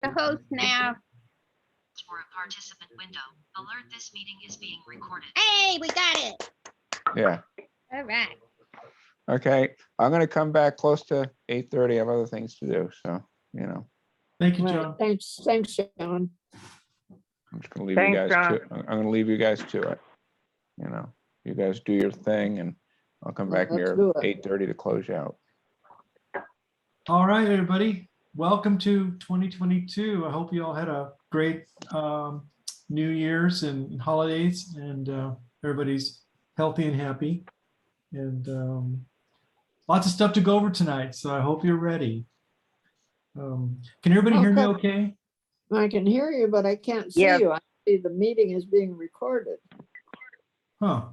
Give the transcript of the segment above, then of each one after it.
the host now. For a participant window, alert this meeting is being recorded. Hey, we got it. Yeah. All right. Okay. I'm going to come back close to 8:30. I have other things to do. So, you know, Thank you, Right, John. thanks, John. I'm just going to leave you guys to I'm going to leave you guys to it. You know, you guys do your thing and I'll come back Let's near do it. 8:30 to close you out. All right, everybody. Welcome to 2022. I hope you all had a great New Year's and holidays, and everybody's healthy and happy. And lots of stuff to go over tonight, so I hope you're ready. Can everybody hear me okay? I can hear you, but I can't see Yeah. you. I see the meeting is being recorded. Huh.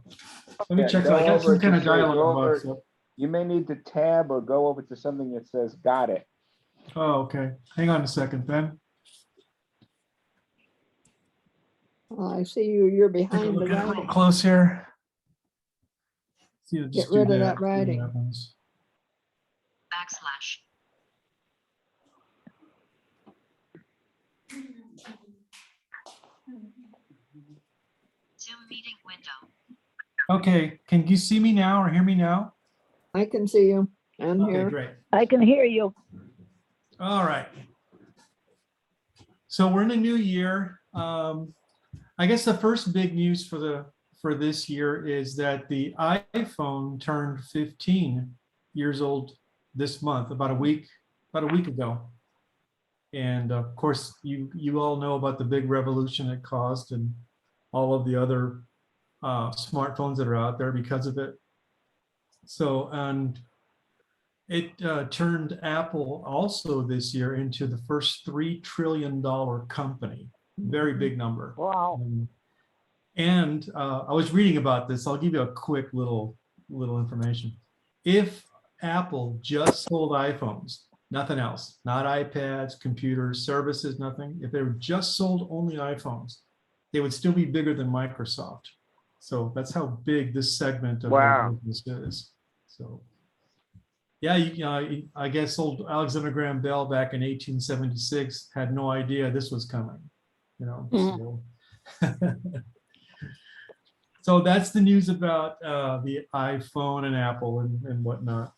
Let me Yeah, check. go I got over some it kind to of say, go dialogue over box it. up. You may need to tab or go over to something that says "Got it." Oh, okay. Hang on a second, Ben. I see you, you're Take a behind the look at it real writing. close here. See, I'll just Get rid do of that see what writing. happens. Backslash. Zoom meeting window. Okay, can you see me now or hear me now? I can see you and Okay, hear. great. I can hear you. All right. So we're in a new year. I guess the first big news for this year is that the iPhone turned 15 years old this month, about a week ago. And of course, you all know about the big revolution it caused and all of the other smartphones that are out there because of it. So, and it turned Apple also this year into the first $3 trillion company. Very big number. Wow. And I was reading about this. I'll give you a quick little information. If Apple just sold iPhones, nothing else, not iPads, computers, services, nothing. If they were just sold only iPhones, they would still be bigger than Microsoft. So that's how big this segment of Wow. their business is. So yeah, I guess old Alexander Graham Bell back in 1876 had no idea this was coming, you know. So, so that's the news about the iPhone and Apple and whatnot.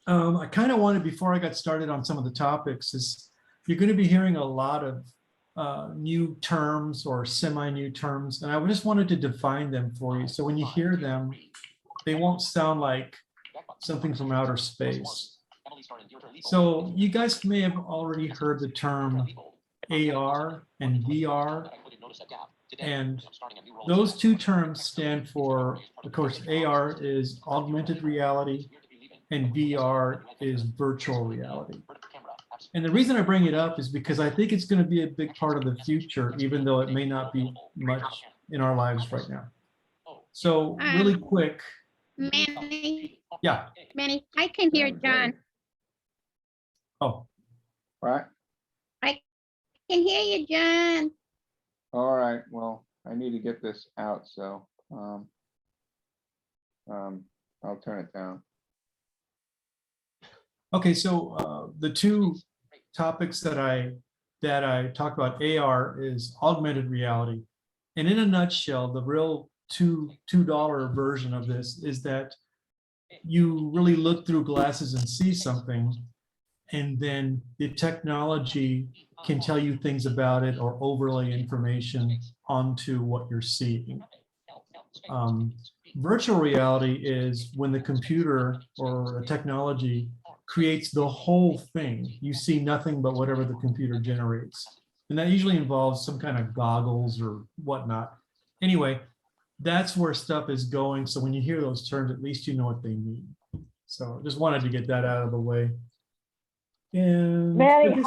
I kind of wanted, before I got started on some of the topics, is you're going to be hearing a lot of new terms or semi-new terms, and I just wanted to define them for you. So when you hear them, they won't sound like something from outer space. So you guys may have already heard the term AR and VR. And those two terms stand for, of course, AR is augmented reality and VR is virtual reality. And the reason I bring it up is because I think it's going to be a big part of the future, even though it may not be much in our lives right now. So really quick. Manny, Yeah. Manny, I can hear John. Oh, Right. I can hear you, John. All right. Well, I need to get this out, so I'll turn it down. okay. So the two topics that I talked about, AR is augmented reality. And in a nutshell, the real $2 version of this is that you really look through glasses and see something, and then the technology can tell you things about it or overlay information onto what you're seeing. Virtual reality is when the computer or the technology creates the whole thing. You see nothing but whatever the computer generates. And that usually involves some kind of goggles or whatnot. Anyway, that's where stuff is going. So when you hear those terms, at least you know what they mean. So I just wanted to get that out of the way. And Maddie, this-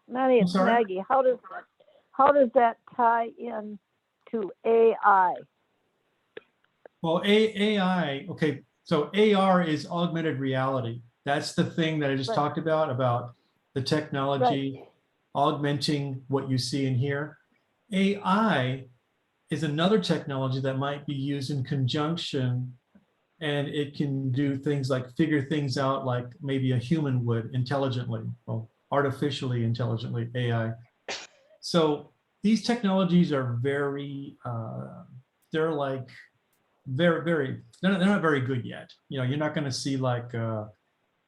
Maddie, I'm it's sorry? Maggie. How does that tie in to AI? well, AI, okay, so AR is augmented reality. That's the thing that I just Right. talked about the technology augmenting what you see and hear. AI is another technology that might be used in conjunction, and it can do things like figure things out like maybe a human would intelligently. Well, artificially intelligently, AI. So these technologies are very, they're like very, they're not very good yet. You know, you're not going to see like a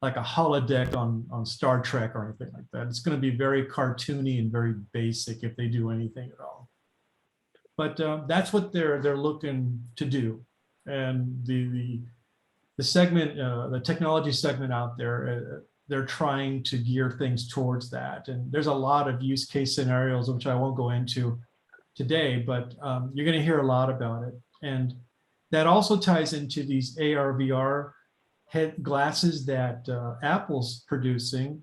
holodeck on Star Trek or anything like that. It's going to be very cartoony and very basic if they do anything at all. But that's what they're looking to do. And the segment, the technology segment out there, they're trying to gear things towards that. And there's a lot of use case scenarios, which I won't go into today, but you're going to hear a lot about it. And that also ties into these AR, VR head glasses that Apple's producing.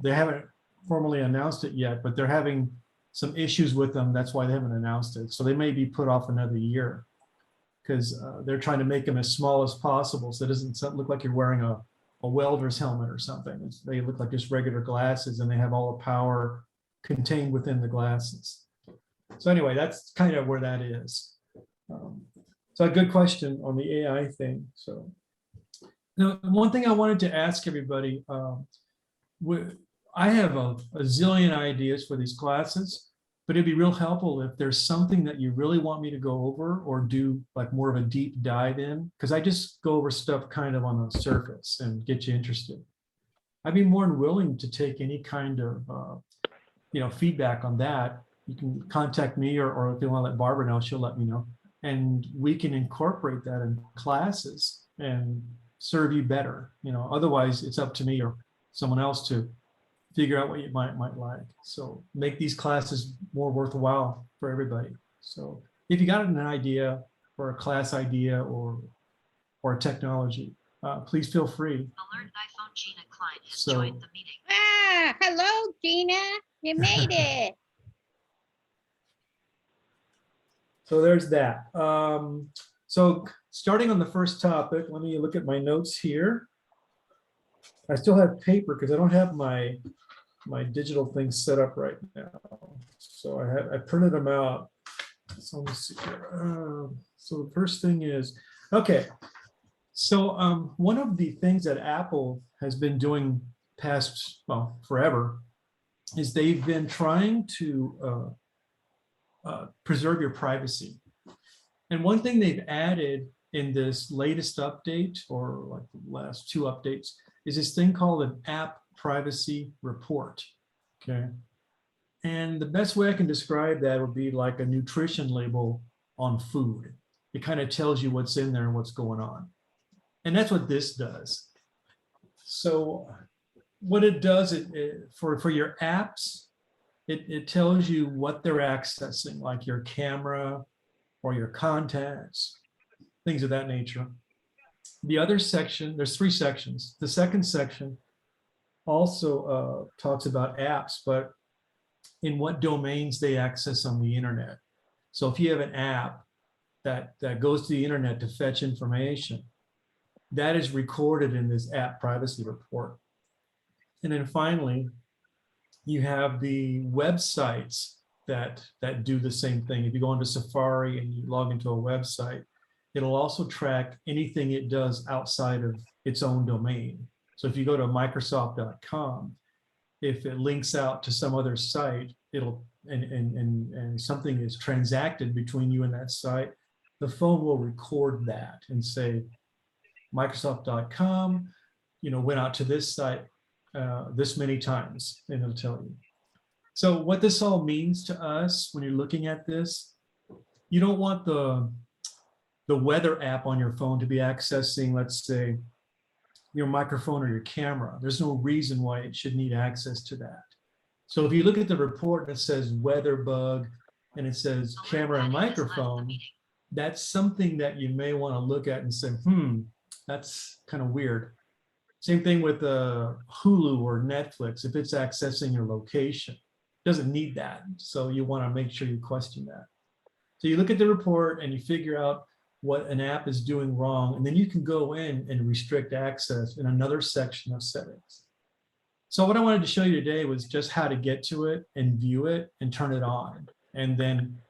They haven't formally announced it yet, but they're having some issues with them. That's why they haven't announced it. So they may be put off another year because they're trying to make them as small as possible. So it doesn't look like you're wearing a welder's helmet or something. They look like just regular glasses, and they have all the power contained within the glasses. So anyway, that's kind of where that is. So a good question on the AI thing. So now, one thing I wanted to ask everybody, I have a zillion ideas for these classes, but it'd be real helpful if there's something that you really want me to go over or do like more of a deep dive in, because I just go over stuff kind of on the surface and get you interested. I'd be more than willing to take any kind of feedback on that. You can contact me, or if you want to let Barbara know, she'll let me know. And we can incorporate that in classes and serve you better. Otherwise it's up to me or someone else to figure out what you might like. So make these classes more worthwhile for everybody. So if you got an idea or a class idea or a technology, please feel free. Alert iPhone Gina Klein has So- joined the meeting. Ah, hello, Gina. You made it. So there's that. So starting on the first topic, let me look at my notes here. I still have paper because I don't have my digital thing set up right now. So I printed them out. So let me see here. So the first thing is, okay. So one of the things that Apple has been doing forever is they've been trying to preserve your privacy. And one thing they've added in this latest update, or like the last two updates, is this thing called an app privacy report. Okay. And the best way I can describe that would be like a nutrition label on food. It kind of tells you what's in there and what's going on. And that's what this does. So what it does, for your apps, it tells you what they're accessing, like your camera or your contacts, things of that nature. The other section, there's 3 sections. The second section also talks about apps, but in what domains they access on the internet. So if you have an app that goes to the internet to fetch information, that is recorded in this app privacy report. And then finally, you have the websites that do the same thing. If you go into Safari and you log into a website, it'll also track anything it does outside of its own domain. So if you go to Microsoft.com, if it links out to some other site, and something is transacted between you and that site, the phone will record that and say, Microsoft.com, went out to this site this many times, and it'll tell you. So what this all means to us when you're looking at this, you don't want the weather app on your phone to be accessing, let's say, your microphone or your camera. There's no reason why it should need access to that. So if you look at the report that says weather bug and it says Alert camera and Patty has left the microphone, meeting. that's something that you may want to look at and say, that's kind of weird. Same thing with Hulu or Netflix. If it's accessing your location, it doesn't need that. So you want to make sure you question that. So you look at the report and you figure out what an app is doing wrong, and then you can go in and restrict access in another section of settings. So what I wanted to show you today was just how to get to it and view it and turn it on. And then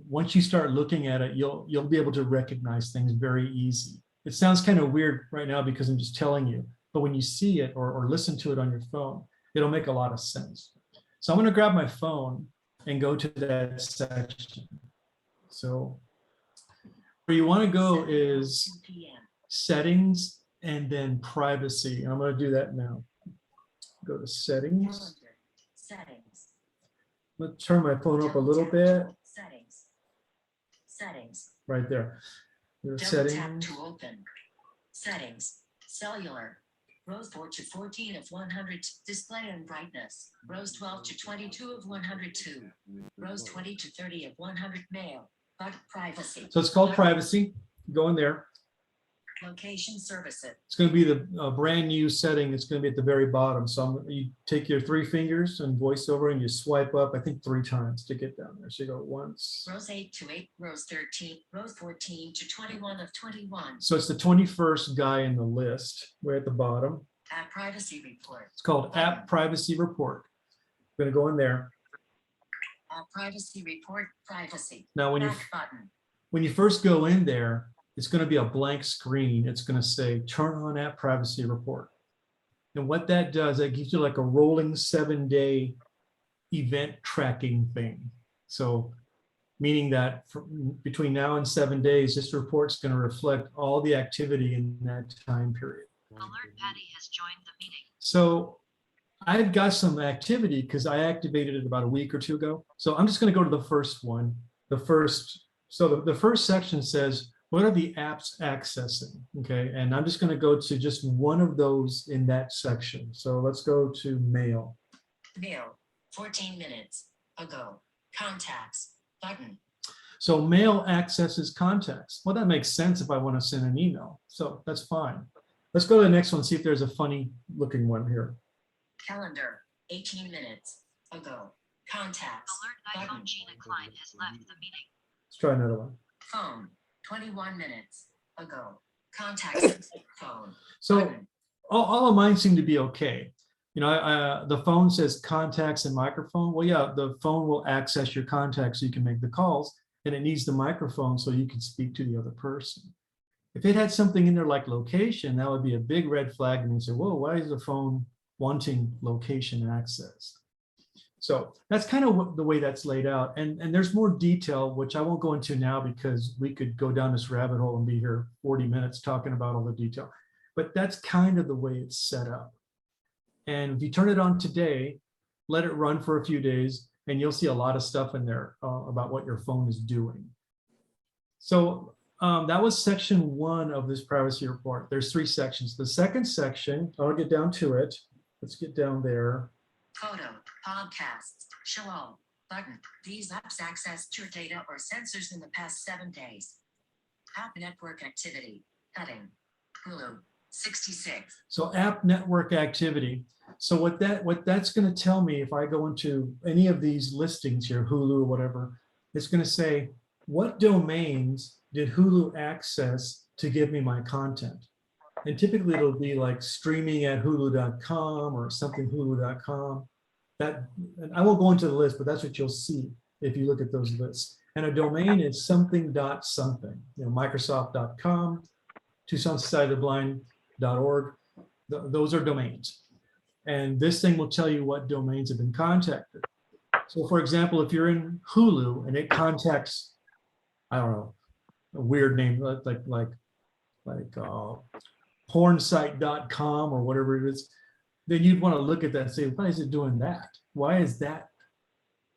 once you start looking at it, you'll be able to recognize things very easy. It sounds kind of weird right now because I'm just telling you, but when you see it or listen to it on your phone, it'll make a lot of sense. So I'm going to grab my phone and go to that section. So where you want to go is 2 p.m. settings and then privacy. I'm going to do that now. Go to settings. Calendar. Settings. Let's turn my phone up a Double little tap bit. to- Settings. Settings. Right there. Your Double tap settings. to open. Settings. Cellular. Rows 4 to 14 of 100. Display and brightness. Rows 12 to 22 of 102. Rows 20 to 30 of 100. Mail. But privacy. So it's called privacy. Go in there. Location services. It's going to be the brand new setting. It's going to be at the very bottom. So you take your 3 fingers and voiceover and you swipe up, I think 3 times to get down there. So you go once. Rows 8 to 8. Rows 13. Rows 14 to 21 of 21. So it's the 21st guy in the list, way at the bottom. App privacy report. It's called App Privacy Report. I'm going to go in there. App privacy report. Privacy. Now, Back button. when you first go in there, it's going to be a blank screen. It's going to say, turn on App Privacy Report. And what that does, it gives you like a rolling 7-day event tracking thing. So meaning that between now and 7 days, this report's going to reflect all the activity in that time period. Alert Patty has joined the meeting. So I've got some activity because I activated it about a week or 2 ago. So I'm just going to go to the first one. The first section says, what are the apps accessing? Okay, and I'm just going to go to just one of those in that section. So let's go to mail. Mail. 14 minutes ago. Contacts. Button. So mail accesses contacts. Well, that makes sense if I want to send an email. So that's fine. Let's go to the next one, see if there's a funny looking one here. Calendar. 18 minutes ago. Contacts. Alert iPhone Gina Klein has left the meeting. Let's try another one. Phone. 21 minutes ago. Contacts. Phone. So Button. all of mine seem to be okay. You know, the phone says contacts and microphone. Well, yeah, the phone will access your contacts so you can make the calls, and it needs the microphone so you can speak to the other person. If it had something in there like location, that would be a big red flag, and you say, whoa, why is the phone wanting location access? So that's kind of the way that's laid out. And there's more detail, which I won't go into now because we could go down this rabbit hole and be here 40 minutes talking about all the detail. But that's kind of the way it's set up. And if you turn it on today, let it run for a few days, and you'll see a lot of stuff in there about what your phone is doing. So that was section 1 of this privacy report. There's 3 sections. The second section, I'll get down to it. Let's get down there. Photo. Podcasts. Show all. Button. These apps accessed your data or sensors in the past 7 days. App network activity. Heading. Hulu. 66. So app network activity. So what that's going to tell me, if I go into any of these listings here, Hulu or whatever, it's going to say, what domains did Hulu access to give me my content? And typically it'll be like streaming at hulu.com or something hulu.com. That, and I won't go into the list, but that's what you'll see if you look at those lists. And a domain is something.something, you know, Microsoft.com, Tucson Society of the Blind.org. Those are domains. And this thing will tell you what domains have been contacted. So for example, if you're in Hulu and it contacts, I don't know, a weird name like pornsite.com or whatever it is, then you'd want to look at that and say, why is it doing that? Why is that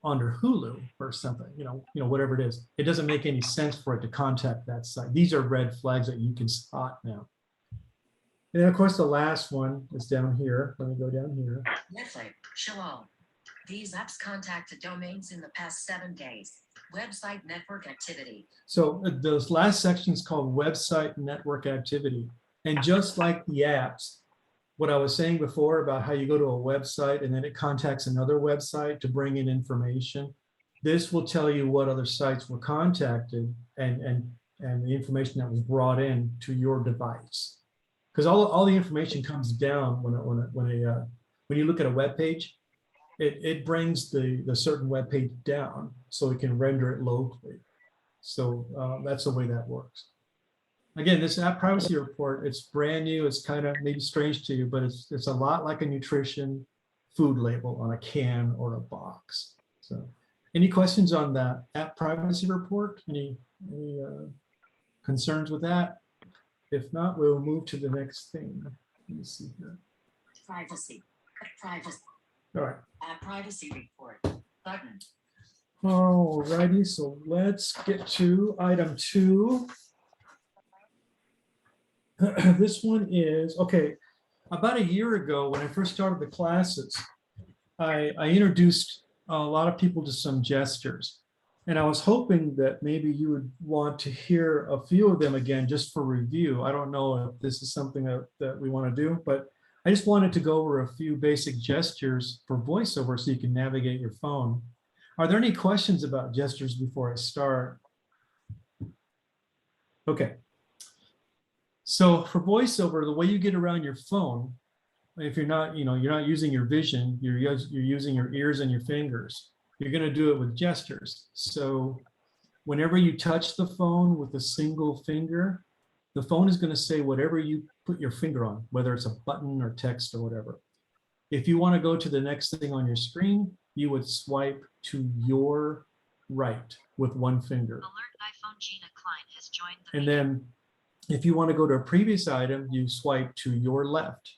under Hulu or something? You know, whatever it is. It doesn't make any sense for it to contact that site. These are red flags that you can spot now. And then of course, the last one is down here. Let me go down here. Netflix. Show all. These apps contacted domains in the past 7 days. Website network activity. So those last sections called website network activity. And just like the apps, what I was saying before about how you go to a website and then it contacts another website to bring in information, this will tell you what other sites were contacted and the information that was brought in to your device. Because all the information comes down when you look at a web page, it brings the certain web page down so it can render it locally. So that's the way that works. Again, this app privacy report, it's brand new. It's kind of maybe strange to you, but it's a lot like a nutrition, food label on a can or a box. So any questions on that app privacy report? Any concerns with that? If not, we'll move to the next thing. Let me see here. Privacy. Privacy. All right. Privacy report. Button. All righty, so let's get to item 2. This one is, okay, about a year ago, when I first started the classes, I introduced a lot of people to some gestures. And I was hoping that maybe you would want to hear a few of them again, just for review. I don't know if this is something that we want to do, but I just wanted to go over a few basic gestures for VoiceOver so you can navigate your phone. Are there any questions about gestures before I start? Okay. So for VoiceOver, the way you get around your phone, if you're not using your vision, you're using your ears and your fingers. You're going to do it with gestures. So whenever you touch the phone with a single finger, the phone is going to say whatever you put your finger on, whether it's a button or text or whatever. If you want to go to the next thing on your screen, you would swipe to your right with one finger. Alert iPhone Gina Klein has joined the And then if you want to go to a previous item, you swipe to your left.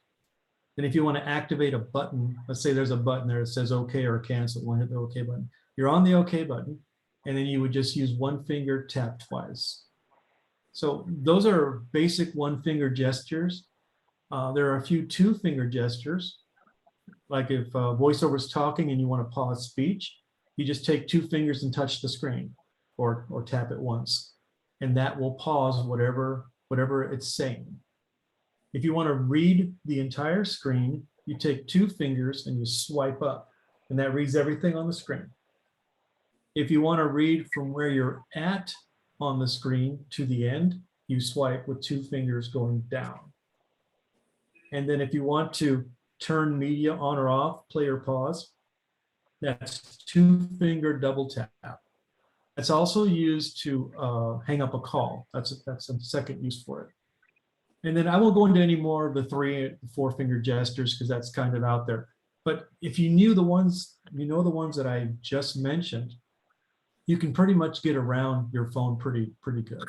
And if you want to activate a button, let's say there's a button there that says OK or cancel, want to hit the OK button. You're on the OK button, and then you would just use one finger, tap twice. So those are basic one finger gestures. There are a few two finger gestures. Like if VoiceOver is talking and you want to pause speech, you just take two fingers and touch the screen or tap it once. And that will pause whatever it's saying. If you want to read the entire screen, you take two fingers and you swipe up, and that reads everything on the screen. If you want to read from where you're at on the screen to the end, you swipe with two fingers going down. And then if you want to turn media on or off, play or pause, that's two finger double tap. That's also used to hang up a call. That's a second use for it. And then I won't go into any more of the 3 and 4 finger gestures because that's kind of out there. But if you knew the ones, the ones that I just mentioned, you can pretty much get around your phone pretty good.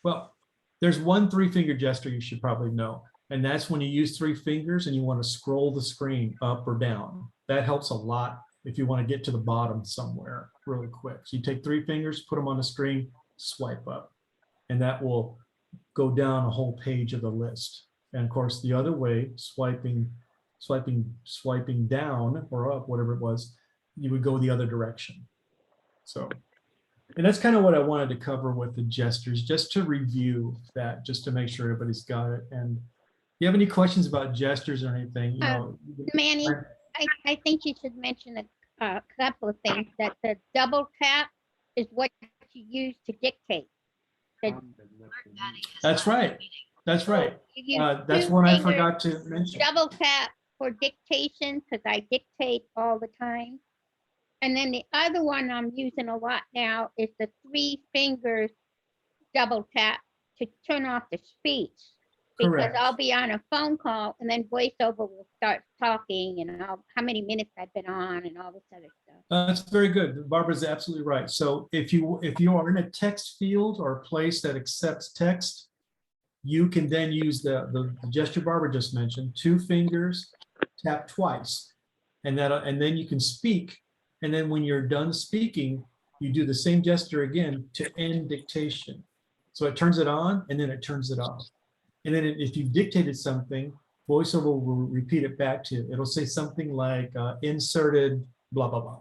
Well, there's one 3 finger gesture you should probably know. And that's when you use 3 fingers and you want to scroll the screen up or down. That helps a lot if you want to get to the bottom somewhere really quick. So you take 3 fingers, put them on the screen, swipe up, and that will go down a whole page of the list. And of course, the other way, swiping down or up, whatever it was, you would go the other direction. So, and that's kind of what I wanted to cover with the gestures, just to review that, just to make sure everybody's got it. And if you have any questions about gestures or anything, Manny, I think you should mention a couple of things. That the double tap is what you use to dictate. That's right. That's right. That's one I forgot to mention. Double tap for dictation, because I dictate all the time. And then the other one I'm using a lot now is the 3 fingers double tap to turn off the speech. Because Correct. I'll be on a phone call and then VoiceOver will start talking and how many minutes I've been on and all this other stuff. That's very good. Barbara's absolutely right. So if you are in a text field or a place that accepts text, you can then use the gesture Barbara just mentioned, 2 fingers, tap twice, and then you can speak. And then when you're done speaking, you do the same gesture again to end dictation. So it turns it on and then it turns it off. And then if you've dictated something, VoiceOver will repeat it back to you. It'll say something like inserted blah, blah, blah.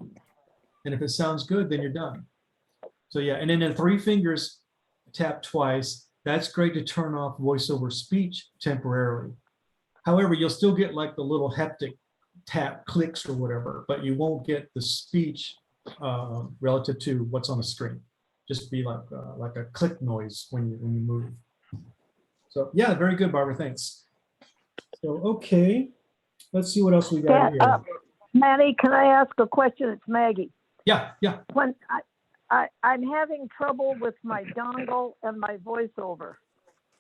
And if it sounds good, then you're done. So yeah, and then the 3 fingers tap twice. That's great to turn off VoiceOver speech temporarily. However, you'll still get like the little haptic tap clicks or whatever, but you won't get the speech relative to what's on the screen. Just be like a click noise when you move. So yeah, very good, Barbara, thanks. So, okay, let's see what else we got here. Manny, can I ask a question? It's Maggie. Yeah. When I'm having trouble with my dongle and my VoiceOver.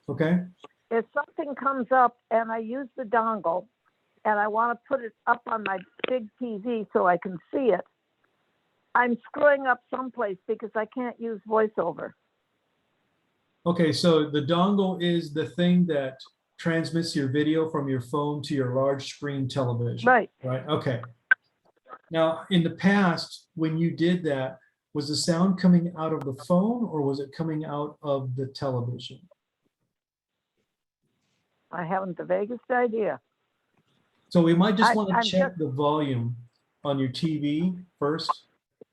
Okay. If something comes up and I use the dongle and I want to put it up on my big TV so I can see it, I'm screwing up someplace because I can't use VoiceOver. Okay, so the dongle is the thing that transmits your video from your phone to your large screen television. Right. Right, okay. Now, in the past, when you did that, was the sound coming out of the phone or was it coming out of the television? I haven't the vaguest idea. So we might just want to I'm check the volume on your TV first.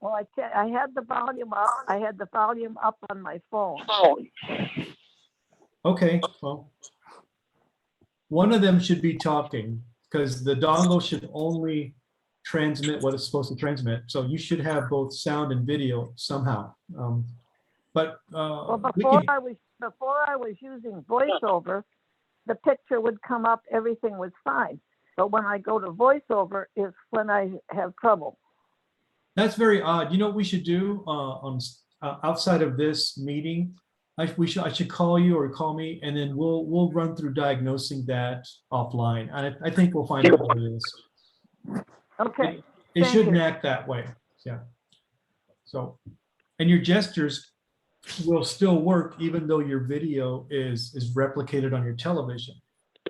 Well, I had the volume up. I had the volume up on my phone. Okay, well, one of them should be talking because the dongle should only transmit what it's supposed to transmit. So you should have both sound and video somehow. But Well, we before can, I was using VoiceOver, the picture would come up. Everything was fine. But when I go to VoiceOver, is when I have trouble. that's very odd. You know what we should do outside of this meeting? I should call you or call me, and then we'll run through diagnosing that offline. I think we'll find out what it is. Okay. It Thank shouldn't you. act that way. Yeah. So, and your gestures will still work even though your video is replicated on your television.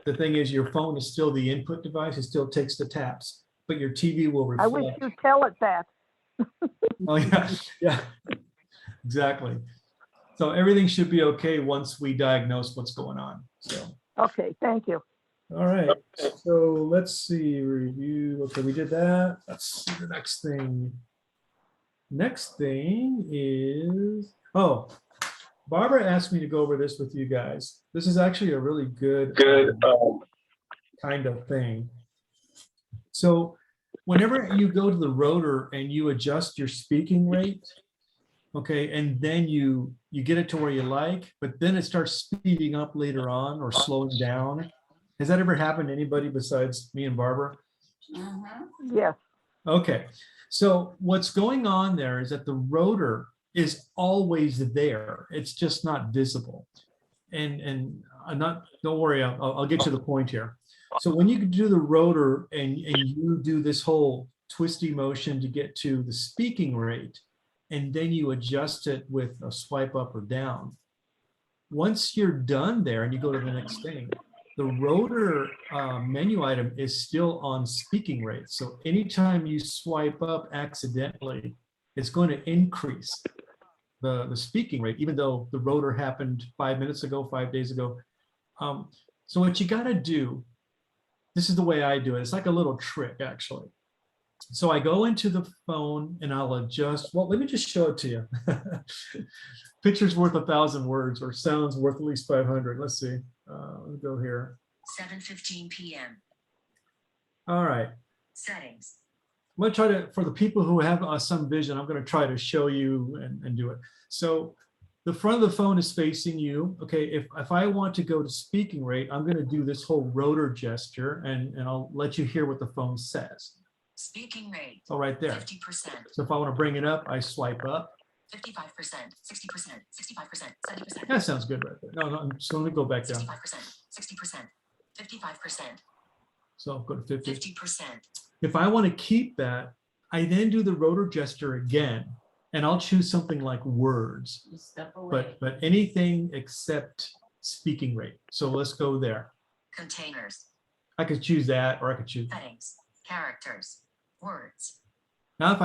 The thing is, your phone is still the input device. It still takes the taps, but your TV will I wish reflect. you'd tell it that. Oh yeah, yeah, exactly. So everything should be okay once we diagnose what's going on. So, Okay, thank you. all right. So let's see, review. Okay, we did that. Let's see the next thing. Next thing is, oh, Barbara asked me to go over this with you guys. This is actually a really good kind of thing. So whenever you go to the rotor and you adjust your speaking rate, okay, and then you get it to where you like, but then it starts speeding up later on or slowing down. Has that ever happened to anybody besides me and Barbara? Yes. Okay, so what's going on there is that the rotor is always there. It's just not visible. And I'm not, don't worry, I'll get to the point here. So when you do the rotor and you do this whole twisty motion to get to the speaking rate, and then you adjust it with a swipe up or down. Once you're done there and you go to the next thing, the rotor menu item is still on speaking rate. So anytime you swipe up accidentally, it's going to increase the speaking rate, even though the rotor happened 5 minutes ago, 5 days ago. So what you got to do, this is the way I do it. It's like a little trick, actually. So I go into the phone and I'll adjust. Well, let me just show it to you. Picture's worth 1,000 words, or sound's worth at least 500. Let's see. Let's go here. 7:15 p.m. All right. Settings. I'm going to try to, for the people who have some vision, I'm going to try to show you and do it. So the front of the phone is facing you. Okay, if I want to go to speaking rate, I'm going to do this whole rotor gesture, and I'll let you hear what the phone says. Speaking rate. Oh, right there. 50%. So if I want to bring it up, I swipe up. 55%, 60%, 65%, 70%. That sounds good right there. No, so let me go back down. 65%, 60%, 55%, So I'll go to 50. 50%. If I want to keep that, I then do the rotor gesture again, and I'll choose something like words, but anything except speaking rate. So let's go there. Containers. I could choose that, or I could choose. Headings. Characters. Words. Now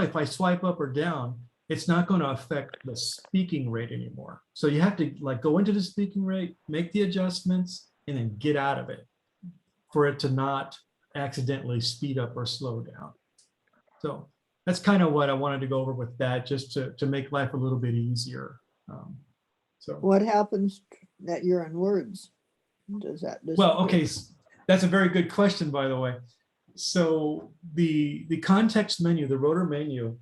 if I swipe up or down, it's not going to affect the speaking rate anymore. So you have to like go into the speaking rate, make the adjustments, and then get out of it for it to not accidentally speed up or slow down. So that's kind of what I wanted to go over with that, just to make life a little bit easier. So What happens that you're in words? Does that well, disappear? okay, that's a very good question, by the way. So the context menu, the rotor menu,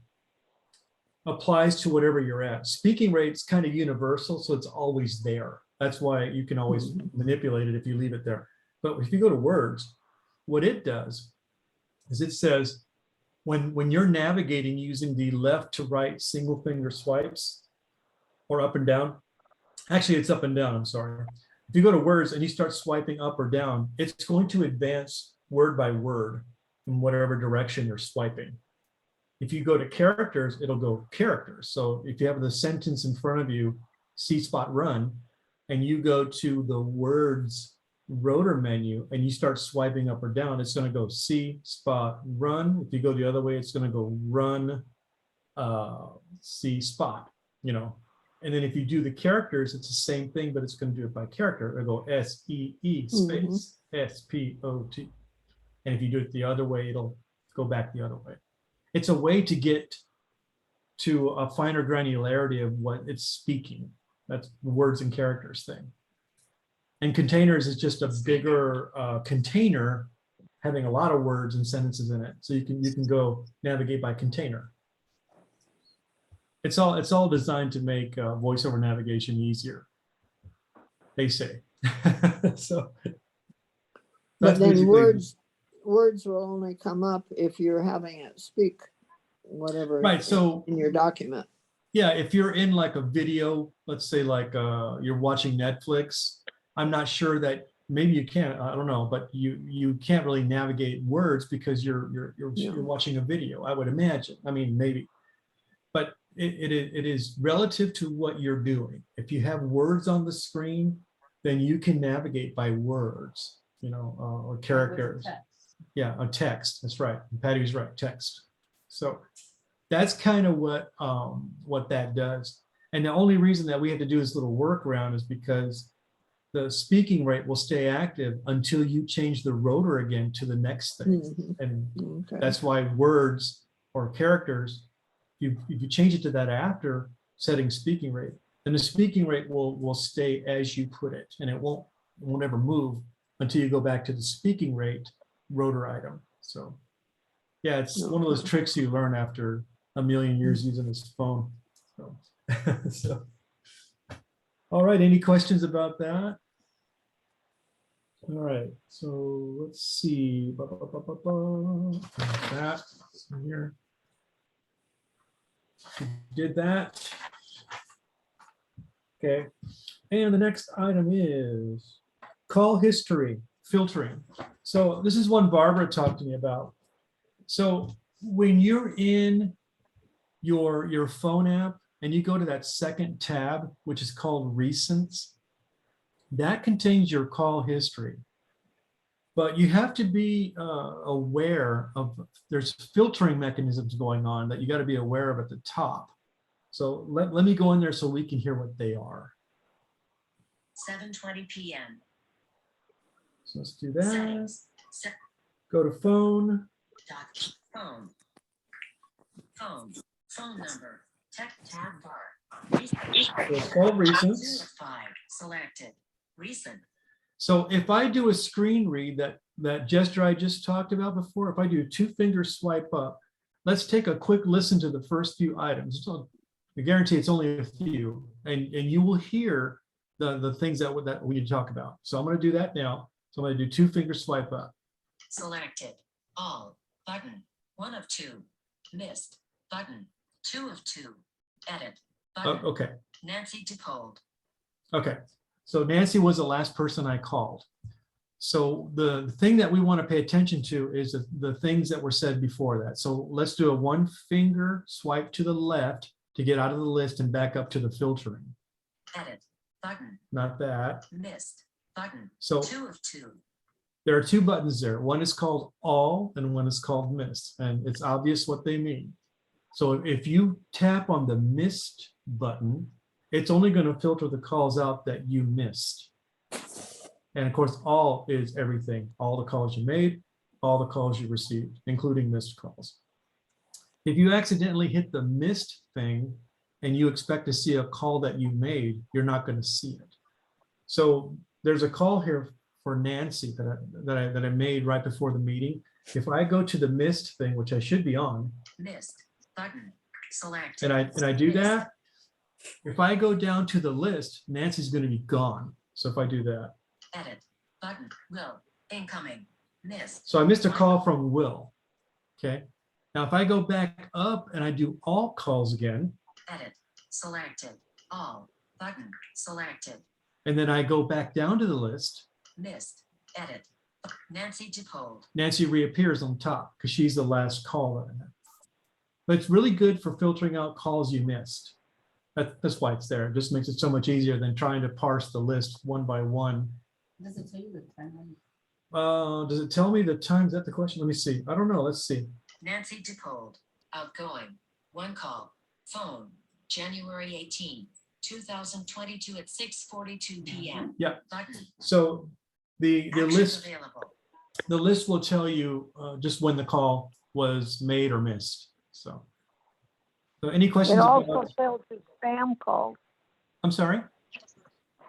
applies to whatever you're at. Speaking rate's kind of universal, so it's always there. That's why you can always manipulate it if you leave it there. But if you go to words, what it does is it says when you're navigating using the left to right single finger swipes or up and down, actually it's up and down, I'm sorry. If you go to words and you start swiping up or down, it's going to advance word by word in whatever direction you're swiping. If you go to characters, it'll go characters. So if you have the sentence in front of you, see spot run, and you go to the words rotor menu and you start swiping up or down, it's going to go see spot run. If you go the other way, it's going to go run see spot, you know. And then if you do the characters, it's the same thing, but it's going to do it by character. It'll go SEE space SPOT. And if you do it the other way, it'll go back the other way. It's a way to get to a finer granularity of what it's speaking. That's the words and characters thing. And containers is just a bigger container having a lot of words and sentences in it. So you can go navigate by container. It's all designed to make voiceover navigation easier, they say. So But then basically- words will only come up if you're having it speak whatever right. So in your document. yeah, if you're in like a video, let's say like you're watching Netflix, I'm not sure that maybe you can, I don't know, but you can't really navigate words because you're watching a video, I would imagine. I mean, maybe, but it is relative to what you're doing. If you have words on the screen, then you can navigate by words, you know, or characters. Yeah, a text. That's right. Patty's right. Text. So that's kind of what that does. And the only reason that we had to do this little workaround is because the speaking rate will stay active until you change the rotor again to the next thing. Mhm. And Okay. that's why words or characters, if you change it to that after setting speaking rate, then the speaking rate will stay as you put it, and it won't ever move until you go back to the speaking rate rotor item. So yeah, it's one of those tricks you learn after a million years using this phone. So, so all right, any questions about that? All right, so let's see. That here. Did that. Okay, and the next item is call history filtering. So this is one Barbara talked to me about. So when you're in your phone app and you go to that second tab, which is called recents, that contains your call history. But you have to be aware of, there's filtering mechanisms going on that you got to be aware of at the top. So let me go in there so we can hear what they are. 7:20 p.m. So let's do that. Settings. Go to phone. Phone. Phone number. Tech tab bar. So it's called recents. 5. Selected. Recent. So if I do a screen read, that gesture I just talked about before, if I do 2-finger swipe up, let's take a quick listen to the first few items. So I guarantee it's only a few, and you will hear the things that we need to talk about. So I'm going to do that now. So I'm going to do 2-finger swipe up. Selected. All. Button. 1 of 2. Missed. Button. 2 of 2. Edit. Button. Okay. Nancy to hold. Okay. So Nancy was the last person I called. So the thing that we want to pay attention to is the things that were said before that. So let's do a 1-finger swipe to the left to get out of the list and back up to the filtering. Edit. Button. Not that. Missed. Button. So 2 of 2. there are 2 buttons there. One is called all and one is called missed, and it's obvious what they mean. So if you tap on the missed button, it's only going to filter the calls out that you missed. And of course, all is everything, all the calls you made, all the calls you received, including missed calls. If you accidentally hit the missed thing and you expect to see a call that you made, you're not going to see it. So there's a call here for Nancy that I made right before the meeting. If I go to the missed thing, which I should be on, Missed. Button. Select. and I do that, if I go down to the list, Nancy's going to be gone. So if I do that, Edit. Button. Will. Incoming. Missed. so I missed a call from Will. Okay. Now, if I go back up and I do all calls again, Edit. Selected. All. Button. Selected. and then I go back down to the list, Missed. Edit. Nancy to hold. Nancy reappears on top because she's the last caller. But it's really good for filtering out calls you missed. That's why it's there. It just makes it so much easier than trying to parse the list one by one. Does it tell you the time? Does it tell me the time? Is that the question? Let me see. I don't know. Let's see. Nancy to hold. Outgoing. One call. Phone. January 18, 2022 at 6:42 p.m. Yeah. Button. So the Actions list available. the list will tell you just when the call was made or missed. So any It questions also about? tells you spam calls. I'm sorry.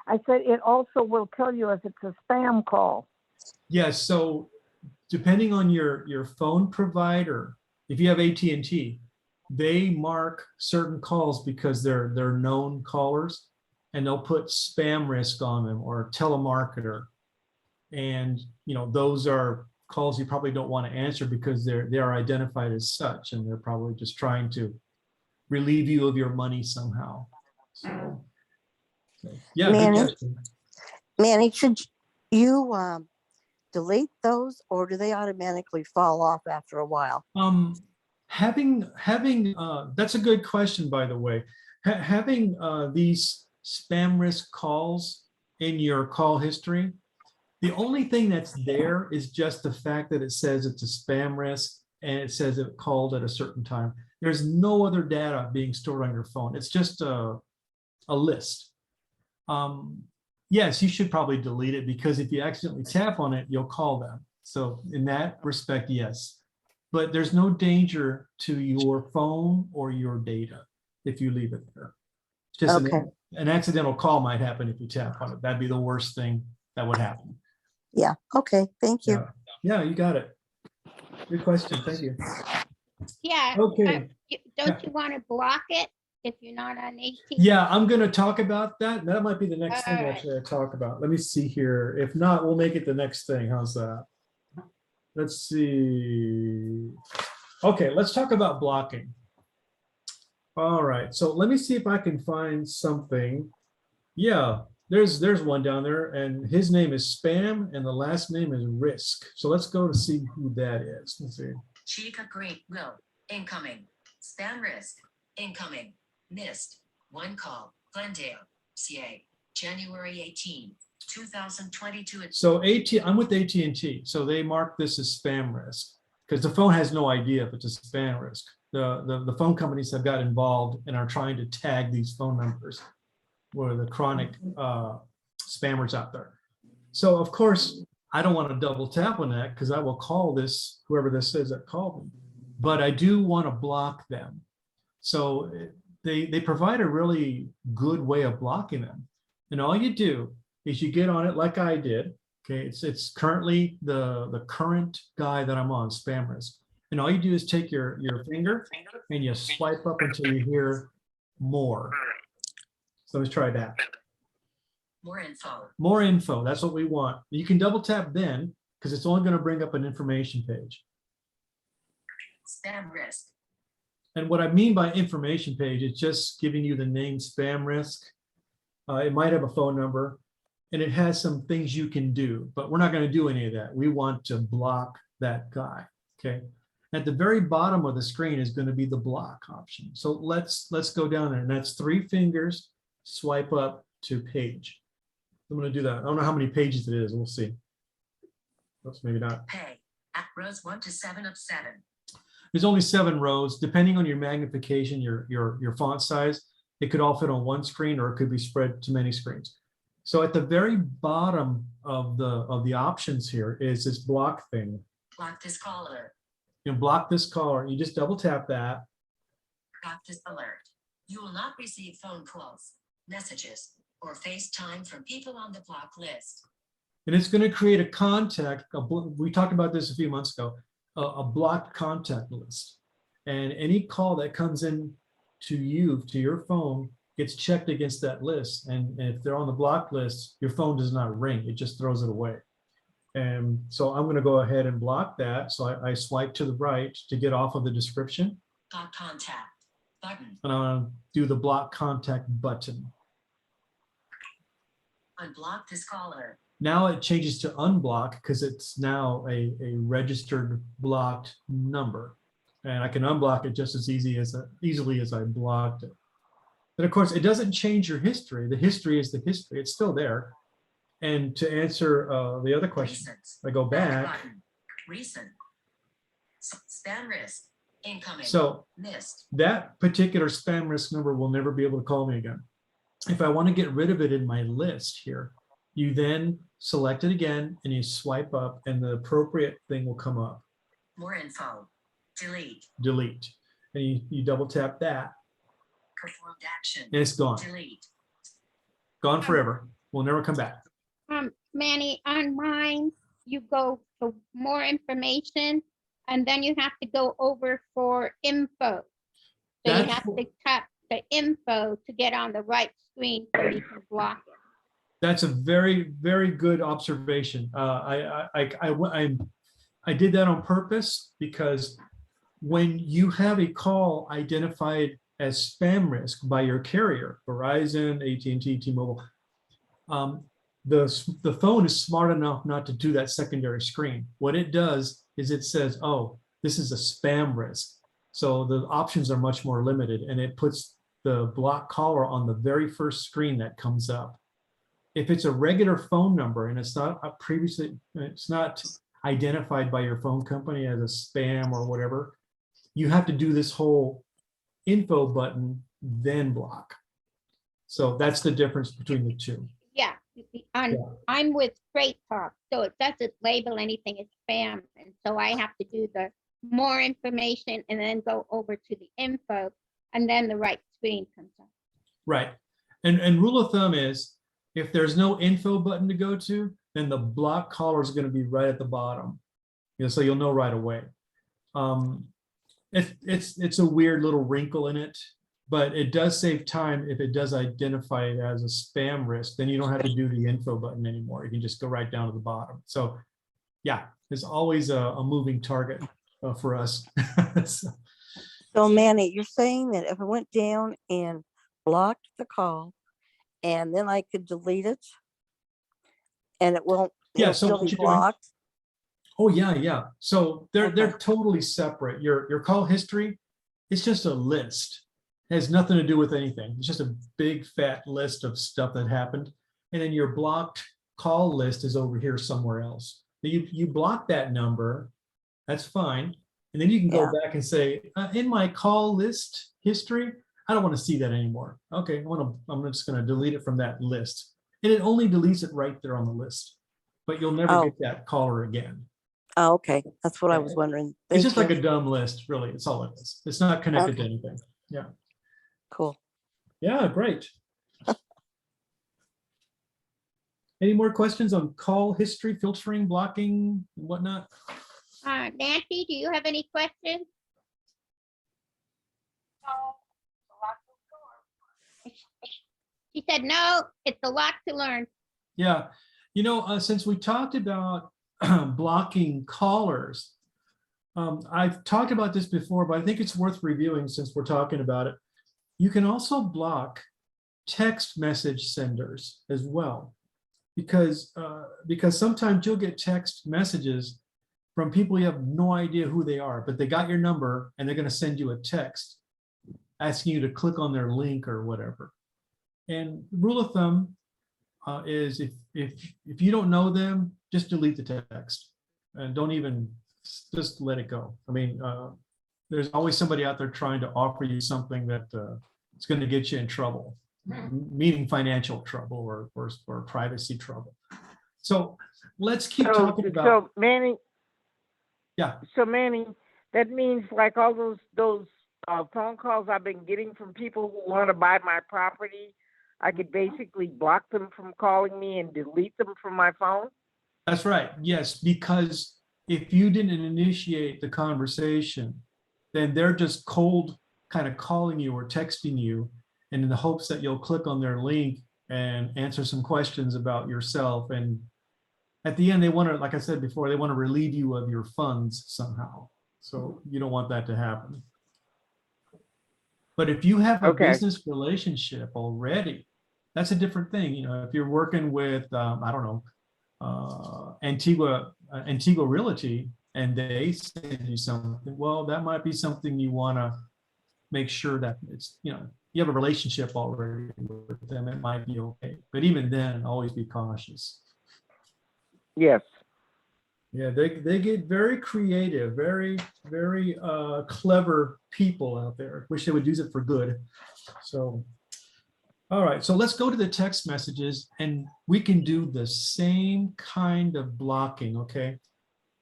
I said it also will tell you if it's a spam call. Yes. So depending on your phone provider, if you have AT&T, they mark certain calls because they're known callers, and they'll put spam risk on them or telemarketer. And those are calls you probably don't want to answer because they are identified as such, and they're probably just trying to relieve you of your money somehow. So yeah, good Manny, question. Manny, should you delete those, or do they automatically fall off after a while? Having that's a good question, by the way. Having these spam risk calls in your call history, the only thing that's there is just the fact that it says it's a spam risk and it says it called at a certain time. There's no other data being stored on your phone. It's just a list. Yes, you should probably delete it, because if you accidentally tap on it, you'll call them. So in that respect, yes. But there's no danger to your phone or your data if you leave it there. Just Okay. an accidental call might happen if you tap on it. That'd be the worst thing that would happen. Yeah. Okay. Thank you. Yeah, you got it. Good question. Thank you. Yeah. Okay. Don't you want to block it if you're not on 18? Yeah, I'm going to talk about that. That might be the next thing All right. actually I talk about. Let me see here. If not, we'll make it the next thing. How's that? Let's see. Okay, let's talk about blocking. All right, so let me see if I can find something. Yeah, there's one down there, and his name is Spam, and the last name is Risk. So let's go to see who that is. Let's see. Chica Green. Will. Incoming. Spam risk. Incoming. Missed. One call. Glendale. CA. January 18, 2022 at So I'm with AT&T, so they mark this as spam risk because the phone has no idea if it's a spam risk. The phone companies have got involved and are trying to tag these phone numbers where the chronic spammers out there. So of course, I don't want to double tap on that because I will call this, whoever this is that called me, but I do want to block them. So they provide a really good way of blocking them. And all you do is you get on it like I did. Okay, it's currently the current guy that I'm on, spam risk. And all you do is take your finger and you swipe up until you hear more. So let's try that. more info. More info, that's what we want. You can double tap then because it's only going to bring up an information page. Spam risk. And what I mean by information page is just giving you the name spam risk. It might have a phone number, and it has some things you can do, but we're not going to do any of that. We want to block that guy. Okay. At the very bottom of the screen is going to be the block option. So let's go down there, and that's 3 fingers, swipe up to page. I'm going to do that. I don't know how many pages it is. We'll see. Oops, maybe not. Pay. At rows 1 to 7 of 7. There's only 7 rows, depending on your magnification, your font size. It could all fit on one screen, or it could be spread to many screens. So at the very bottom of the options here is this block thing. Block this caller. You can block this caller. You just double tap that. Block this alert. You will not receive phone calls, messages, or FaceTime from people on the block list. And it's going to create a contact. We talked about this a few months ago. A blocked contact list, and any call that comes in to your phone gets checked against that list. And if they're on the blocked list, your phone does not ring; it just throws it away. And so I'm going to go ahead and block that. So I swipe to the right to get off of the description. Block contact button. And I'll do the block contact button. Unblock this caller. Now it changes to unblock because it's now a registered blocked number. And I can unblock it just as easily as I blocked it. But of course, it doesn't change your history. The history is the history. It's still there. And to answer the other question, Recent. I go back. Button. Recent. Spam risk. Incoming. So Missed. that particular spam risk number will never be able to call me again. If I want to get rid of it in my list here, you then select it again and you swipe up and the appropriate thing will come up. More info. Delete. Delete. And you double tap that Performed action. and it's gone. Delete. Gone forever. Will never come back. Manny, on mine, you go to more information and then you have to go over for info. So you That's have to tap the info to get on the right screen so you can block it. That's a very, very good observation. I did that on purpose because when you have a call identified as spam risk by your carrier, Verizon, AT&T, T-Mobile, the phone is smart enough not to do that secondary screen. What it does is it says, oh, this is a spam risk. So the options are much more limited and it puts the block caller on the very first screen that comes up. If it's a regular phone number and it's not it's not identified by your phone company as a spam or whatever, you have to do this whole info button, then block. So that's the difference between the two. Yeah, I'm with Straight Talk, so it doesn't label anything as spam. And so I have to do the more information and then go over to the info and then the right screen comes up. Right. And rule of thumb is if there's no info button to go to, then the block caller is going to be right at the bottom. So you'll know right away. It's a weird little wrinkle in it, but it does save time if it does identify it as a spam risk. Then you don't have to do the info button anymore. You can just go right down to the bottom. So yeah, there's always a moving target for us. So Manny, you're saying that if I went down and blocked the call and then I could delete it and it won't, Yeah, it'll so still what be you're doing- blocked? Oh yeah. So they're Okay. totally separate. Your call history, it's just a list. It has nothing to do with anything. It's just a big fat list of stuff that happened. And then your blocked call list is over here somewhere else. You block that number, that's fine. And then you can go back and say, in my call list history, I don't want to see that anymore. Okay, I'm just going to delete it from that list. And it only deletes it right there on the list. But you'll never get that caller again. Oh, okay. That's what I was wondering. It's Thank just you. like a dumb list, really. It's all it is. It's not connected to anything. Yeah. Cool. Yeah, great. Any more questions on call history, filtering, blocking, and whatnot? Nancy, do you have any questions? She said, no, it's a lot to learn. Yeah. Since we talked about blocking callers, I've talked about this before, but I think it's worth reviewing since we're talking about it. You can also block text message senders as well, because sometimes you'll get text messages from people you have no idea who they are, but they got your number and they're going to send you a text asking you to click on their link or whatever. And rule of thumb is if you don't know them, just delete the text and don't even, just let it go. I mean, there's always somebody out there trying to offer you something that is going to get you in trouble, meaning financial trouble or privacy trouble. So let's keep talking about. So Manny. Yeah. So Manny, that means like all those phone calls I've been getting from people who want to buy my property, I could basically block them from calling me and delete them from my phone? That's right. Yes, because if you didn't initiate the conversation, then they're just cold kind of calling you or texting you, and in the hopes that you'll click on their link and answer some questions about yourself. And at the end, they want to, like I said before, they want to relieve you of your funds somehow. So you don't want that to happen. But if you have a business relationship already, that's a different thing. If you're working with, I don't know, Antigua Realty, and they send you something, well, that might be something you want to make sure that it's, you know, you have a relationship already with them, it might be okay. But even then, always be cautious. Yes. Yeah, they get very creative, very clever people out there. Wish they would use it for good. So, all right, so let's go to the text messages, and we can do the same kind of blocking, okay?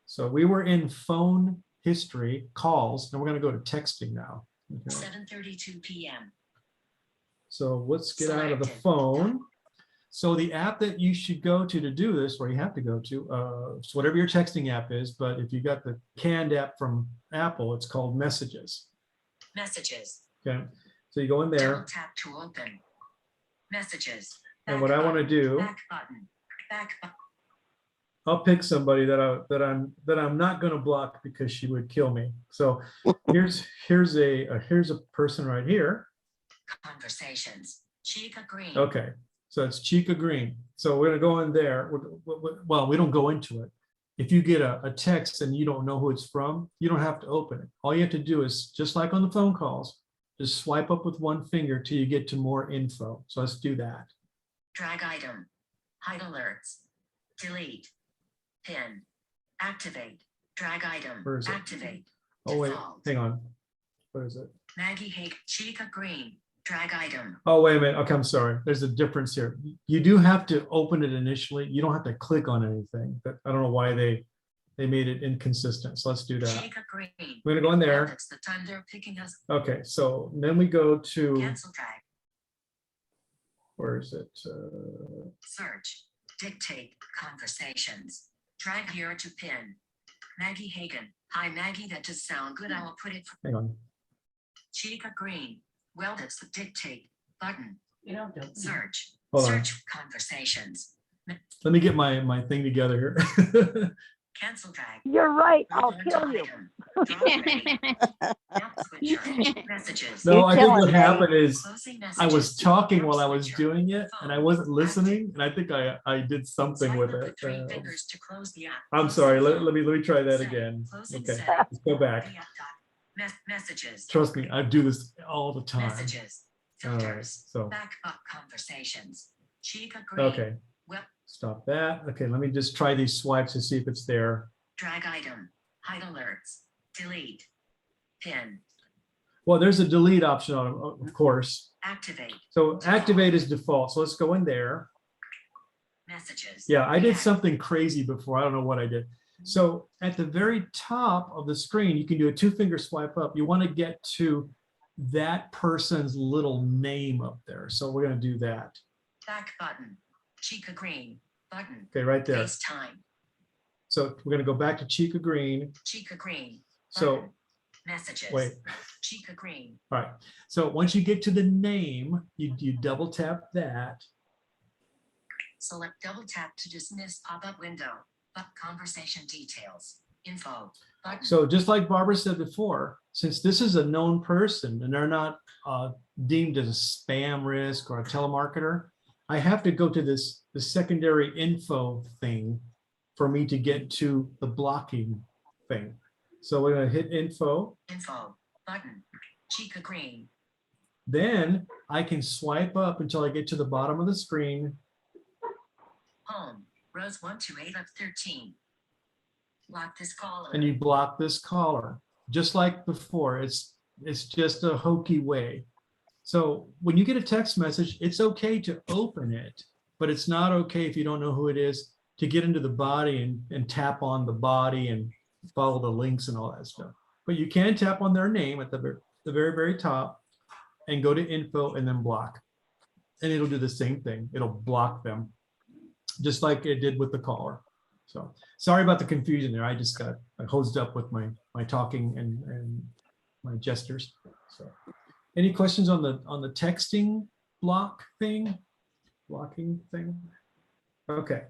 So we were in phone history, calls, and we're gonna go to texting now. Okay. 7:32 p.m. So let's get out of the Selected. phone. So the app that you should go to do this, or you have to go to, so whatever your texting app is, but if you got the canned app from Apple, it's called Messages. Messages. Okay, so you go in there, Double tap to open. Messages. and Back what I want to button. do, Back button. Back button. I'll pick somebody that I'm not going to block because she would kill me. So here's a person right here. Conversations. Chica Green. Okay, so it's Chica Green. So we're gonna go in there. Well, we don't go into it. If you get a text and you don't know who it's from, you don't have to open it. All you have to do is, just like on the phone calls, just swipe up with one finger till you get to more info. So let's do that. Drag item. Hide alerts. Delete. Pin. Activate. Drag item. Where is it? Activate. Oh wait, Default. hang on. What is it? Maggie Hake. Chica Green. Drag item. Oh, wait a minute. Okay, I'm sorry. There's a difference here. You do have to open it initially. You don't have to click on anything. But I don't know why they made it inconsistent. So let's do that. Chica Green. We're gonna go in there. That's the time they're picking us. Okay, so then we go to, Cancel drag. where is it? Search. Dictate. Conversations. Drag here to pin. Maggie Hagan. Hi Maggie, that does sound good. I will put it for Hang on. Chica Green. Well, that's the dictate button. You know, don't. Search. Hold on. Search conversations. Let me get my thing together here. Cancel drag. You're right. Move I'll on to kill you. item. Drop ready. App switcher. Messages. No, I think killing what me. happened is Closing I was messages. talking App while I was switcher. doing it and I wasn't listening. And I think I did something Swipe with up it. three fingers to close the app. I'm Closing sorry. phone. Let me try that Setting. again. Closing Okay, setting. let's go back. The app doc. Messages. Trust me, I do this all the time. Messages. All right, Filters. so, Back up conversations. Chica Green. okay, Well, stop that. Okay, let me just try these swipes to see if it's there. drag item. Hide alerts. Delete. Pin. Well, there's a delete option on it, of course. Activate. So activate is default. So let's go in there. Messages. Yeah, I did React. something crazy before. I don't know what I did. So at the very top of the screen, you can do a 2-finger swipe up. You want to get to that person's little name up there. So we're going to do that. Back button. Chica Green. Button. Okay, right there. FaceTime. So we're going to go back to Chica Green. Chica Green. So Button. Messages. wait, Chica Green. all right. So once you get to the name, you double tap that. Select double tap to dismiss pop-up window. But conversation details. Info. Button. So just like Barbara said before, since this is a known person and they're not deemed as a spam risk or a telemarketer, I have to go to the secondary info thing for me to get to the blocking thing. So we're gonna hit info. Info. Button. Chica Green. Then I can swipe up until I get to the bottom of the screen. Home. Rows 1 to 8 of 13. Block this caller. And you block this caller, just like before. It's just a hokey way. So when you get a text message, it's okay to open it, but it's not okay if you don't know who it is to get into the body and tap on the body and follow the links and all that stuff. But you can tap on their name at the very, very top and go to info and then block. And it'll do the same thing. It'll block them, just like it did with the caller. So sorry about the confusion there. I just got hosed up with my talking and my gestures. So any questions on the texting blocking thing? Okay,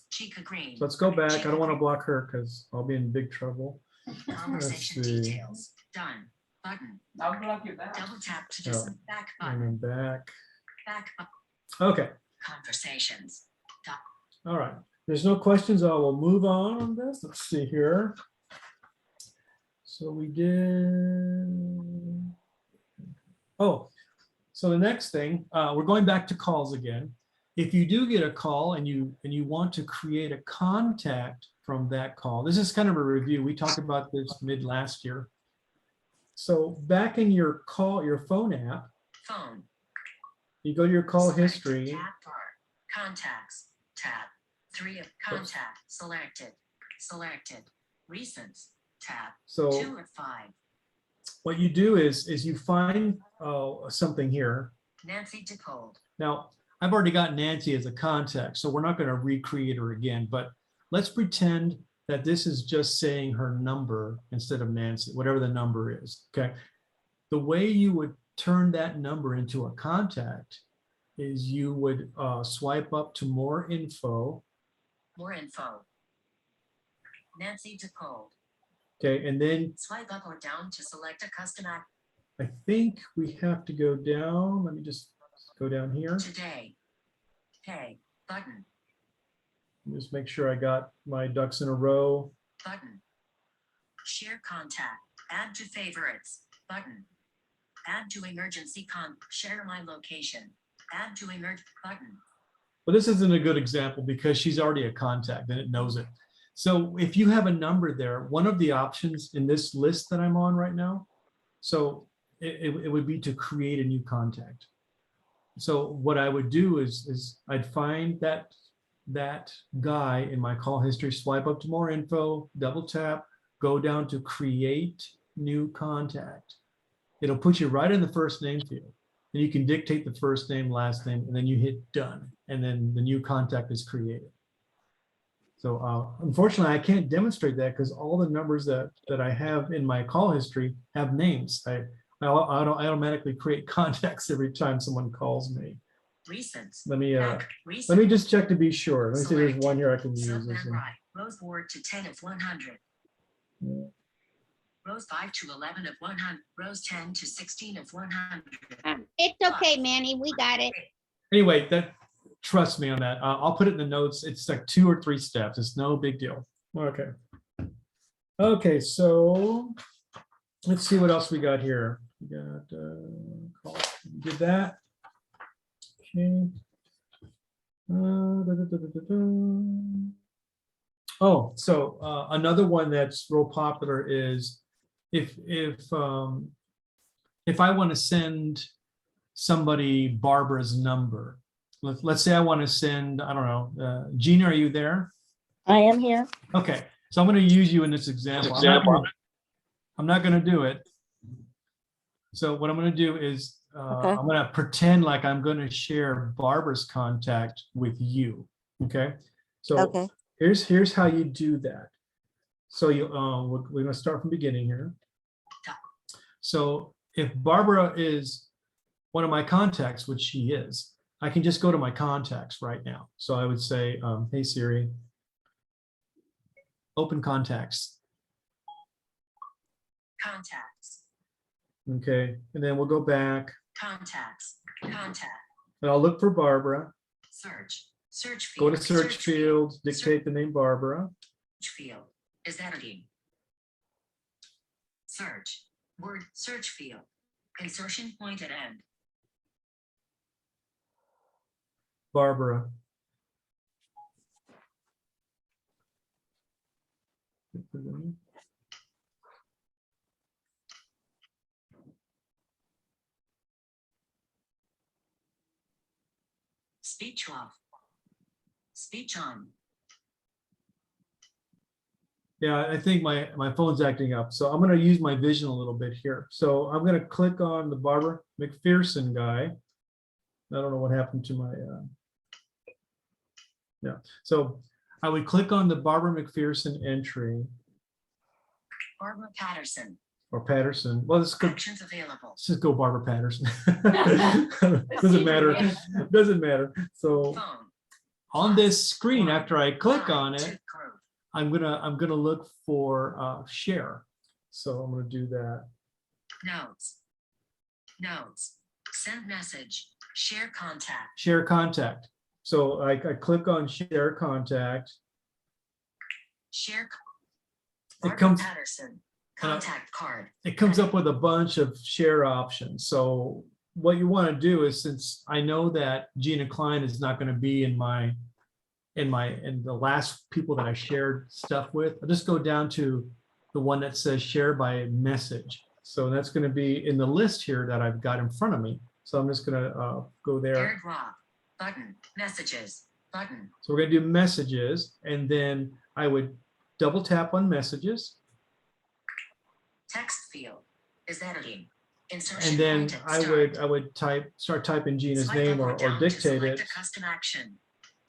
Chica Green. so let's go back. I Chica don't want to Green. block her because I'll be in big trouble. Conversation see. details. Done. Button. I'll block you back. Double tap to Oh. just back And button. then back. Back up. Okay, Conversations. all right. there's no questions, I will move on this. Let's see here. So we did. Oh, so the next thing, we're going back to calls again. If you do get a call and you want to create a contact from that call, this is kind of a review. We talked about this mid last year. So back in your phone app, Phone. you go to your call Select history. Tab bar. Contacts. Tab. 3 of contact. Selected. Selected. Recents. Tab. So 2 of 5. what you do is you find something here. Nancy DeCold. Now, I've already got Nancy as a contact, so we're not going to recreate her again, but let's pretend that this is just saying her number instead of Nancy, whatever the number is, okay? The way you would turn that number into a contact is you would swipe up to more info. More info. Nancy DeCold. Okay, and then Swipe up or down to select a custom act. I think we have to go down. Let me just go down here. Today. Pay. Button. Just make sure I got my ducks in a row. Button. Share contact. Add to favorites. Button. Add to emergency share my location. Add to button. Well, this isn't a good example because she's already a contact and it knows it. So if you have a number there, one of the options in this list that I'm on right now, so it would be to create a new contact. So what I would do is I'd find that guy in my call history, swipe up to more info, double tap, go down to create new contact. It'll put you right in the first name field. And you can dictate the first name, last name, and then you hit done. And then the new contact is created. So unfortunately, I can't demonstrate that because all the numbers that I have in my call history have names. I automatically create contacts every time someone calls me. Recents. Let me Recents. let me just check to be sure. Let me see. There's one here I can use. Submit right. Rows 4 to 10 of 100. Yeah. Rows 5 to 11 of 100. Rows 10 to 16 of 100. It's okay, Manny, we got it. Anyway, trust me on that. I'll put it in the notes. It's like 2 or 3 steps. It's no big deal. Okay. Okay, so let's see what else we got here. We got did that. Okay. Oh, so another one that's real popular is if I want to send somebody Barbara's number. Let's say I want to send, I don't know, Gina, are you there? I am here. Okay, so I'm going to use you in this example. I'm not going to do it. So what I'm going to do is Okay. I'm going to pretend like I'm going to share Barbara's contact with you. Okay. So Okay. here's how you do that. So we're going to start from the beginning here. So if Barbara is one of my contacts, which she is, I can just go to my contacts right now. So I would say, hey Siri, open contacts. Contacts. Okay, and then we'll go back. Contacts. Contact. And I'll look for Barbara. Search. Search field. Go to search field, dictate the name Barbara. Search field is editing. Search. Word search field. Insertion point at end. Barbara. Speech off. Speech on. Yeah, I think my phone's acting up. So I'm going to use my vision a little bit here. So I'm going to click on the Barbara McPherson guy. I don't know what happened to my, yeah. So I would click on the Barbara McPherson entry. Barbara Patterson. Or Patterson. Well, let's Actions available. let's just go Barbara Patterson. Doesn't matter. Doesn't matter. So Phone. on this screen, after I click on To it, group. I'm gonna look for share. So I'm gonna do that. Notes. Notes. Send message. Share contact. Share contact. So I click on share contact. Share. It Barbara comes, Patterson, contact card. it comes up with a bunch of share options. So what you want to do is, since I know that Gina Klein is not going to be in the last people that I shared stuff with, I'll just go down to the one that says share by message. So that's going to be in the list here that I've got in front of me. So I'm just going to go there. AirDrop button, messages button. So we're going to do messages, and then I would double tap on messages. Text field is editing. Insertion And then content I would start typing Gina's Swipe name up or down to dictate select it. a custom action.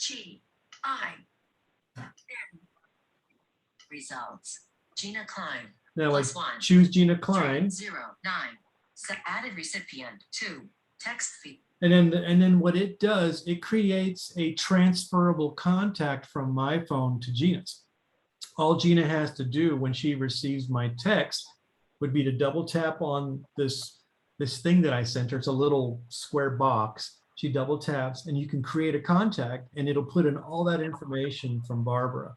G-I-N. Results. Gina Klein. Then I would +1. choose Gina Klein. 0, 9. Added recipient 2. Text field. And then what it does, it creates a transferable contact from my phone to Gina's. All Gina has to do when she receives my text would be to double tap on this thing that I sent her. It's a little square box. She double taps and you can create a contact, and it'll put in all that information from Barbara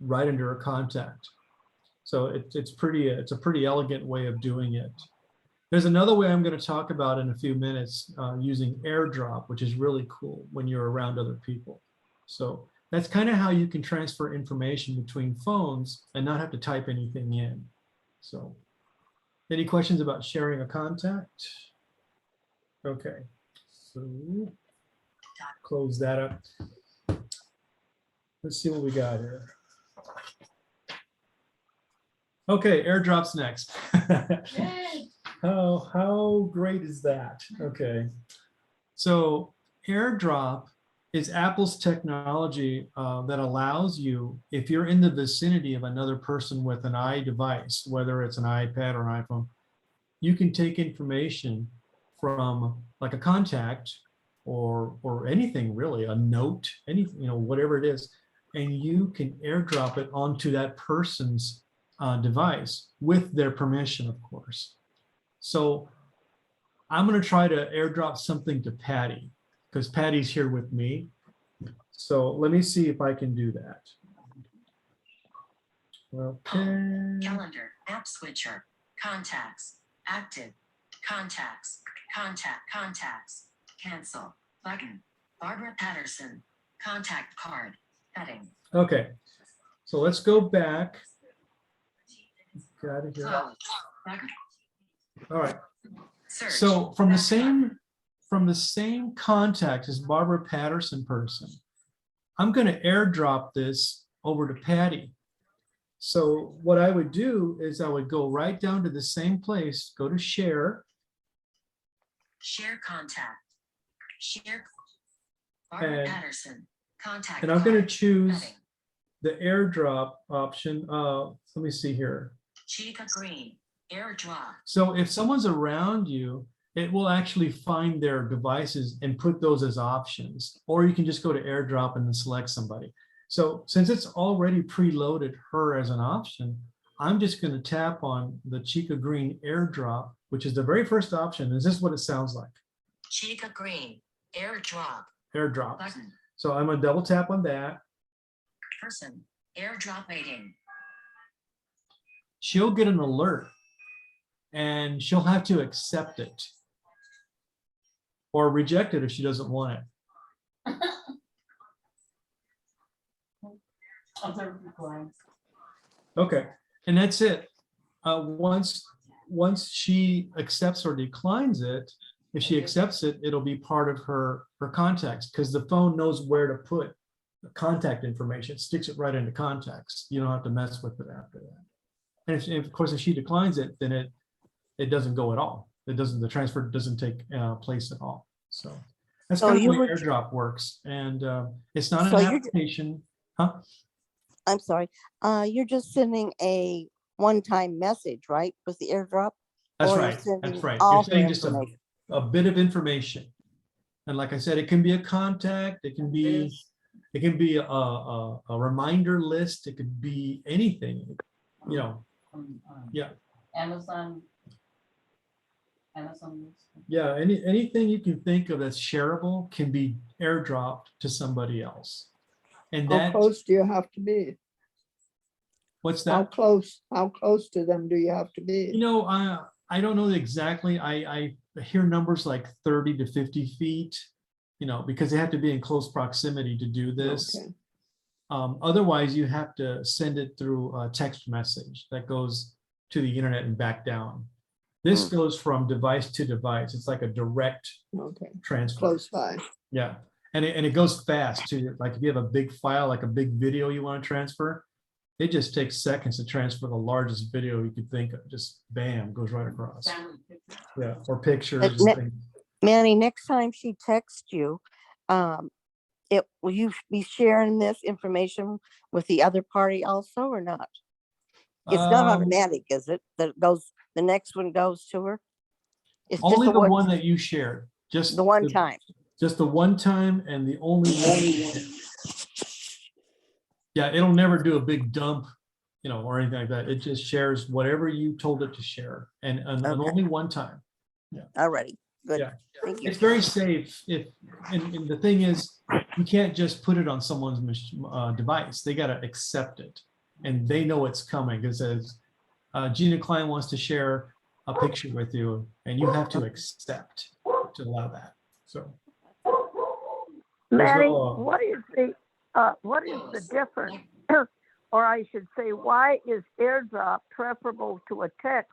right under her contact. So it's a pretty elegant way of doing it. There's another way I'm going to talk about in a few minutes, using AirDrop, which is really cool when you're around other people. So that's kind of how you can transfer information between phones and not have to type anything in. So any questions about sharing a contact? Okay, so close that up. Let's see what we got here. Okay, AirDrop's next. How great is that? Okay, so AirDrop is Apple's technology that allows you, if you're in the vicinity of another person with an iDevice, whether it's an iPad or an iPhone, you can take information from like a contact or anything really, a note, anything, you know, whatever it is, and you can AirDrop it onto that person's device with their permission, of course. So I'm going to try to AirDrop something to Patty, because Patty's here with me. So let me see if I can do that. Okay. Calendar, app switcher, contacts, active, contacts, contacts, cancel, button, Barbara Patterson, contact card, heading. Okay, so let's go back. Got it here. Close, button. All right. Search. So from the same contact as Barbara Patterson person, I'm going to AirDrop this over to Patty. So what I would do is I would go right down to the same place, go to share. Share contact. Share. Barbara And- Patterson, contact. And I'm going to card, choose heading. the AirDrop option. Let me see here. Chica Green, AirDrop. So if someone's around you, it will actually find their devices and put those as options, or you can just go to AirDrop and then select somebody. So since it's already preloaded her as an option, I'm just going to tap on the Chica Green AirDrop, which is the very first option. Is this what it sounds like? Chica Green, AirDrop. AirDrop. Button. So I'm going to double tap on that. Person, AirDrop waiting. She'll get an alert and she'll have to accept it or reject it if she doesn't want it. Okay, and that's it. Once she accepts or declines it, if she accepts it, it'll be part of her contacts, because the phone knows where to put the contact information. It sticks it right into contacts. You don't have to mess with it after that. And if, of course, if she declines it, then it doesn't go at all. The transfer doesn't take place at all. So that's So kind of you the way would- AirDrop works. And it's not So an you're- application. Huh? I'm sorry. You're just sending a one-time message, right? With the AirDrop? That's Or you're right. That's sending right. all You're her saying just information? a bit of information. And like I said, it can be a contact, it can be a reminder list, it could be anything, you know. Yeah. Amazon. Amazon. Yeah, anything you can think of that's shareable can be airdropped to somebody else. And How that, close do you have to be? what's How that? close to them do you have to You be? know, I don't know exactly. I hear numbers like 30 to 50 feet, you know, because they have to be in close proximity to do this. Okay. Otherwise, you have to send it through a text message that goes to the internet and back down. This goes from device to device. It's like a direct Okay, transfer. close by. Yeah, and it goes fast too. Like if you have a big file, like a big video you want to transfer, it just takes seconds to transfer the largest video you could think of. Just bam, goes right across. Yeah, or pictures and things. Manny, next time she texts you, will you be sharing this information with the other party also or not? It's not automatic, is it? That it goes, the next one goes to her? It's just Only the the one, one that you shared. Just the one time. Just the one time and the only one. You shared. Yeah, it'll never do a big dump, you know, or anything like that. It just shares whatever you told it to share, and Okay. only one time. Alrighty, good. Yeah. Thank you. It's very safe. And the thing is, you can't just put it on someone's device. They got to accept it, and they know it's coming. It says, Gina Klein wants to share a picture with you, and you have to accept to allow that. So, Manny, no- what is the difference? Or I should say, why is airdrop preferable to a text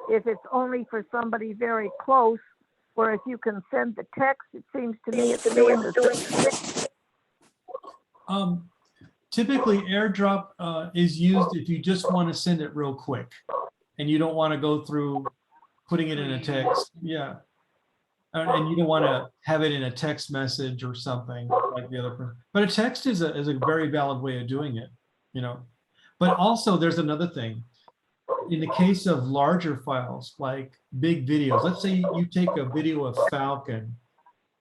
if it's only for somebody very close? Where if you can send the text, it seems to me it's doing the same. Typically, airdrop is used if you just want to send it real quick, and you don't want to go through putting it in a text. Yeah. And you don't want to have it in a text message or something like the other person. But a text is a very valid way of doing it, you know. But also there's another thing. In the case of larger files, like big videos, let's say you take a video of Falcon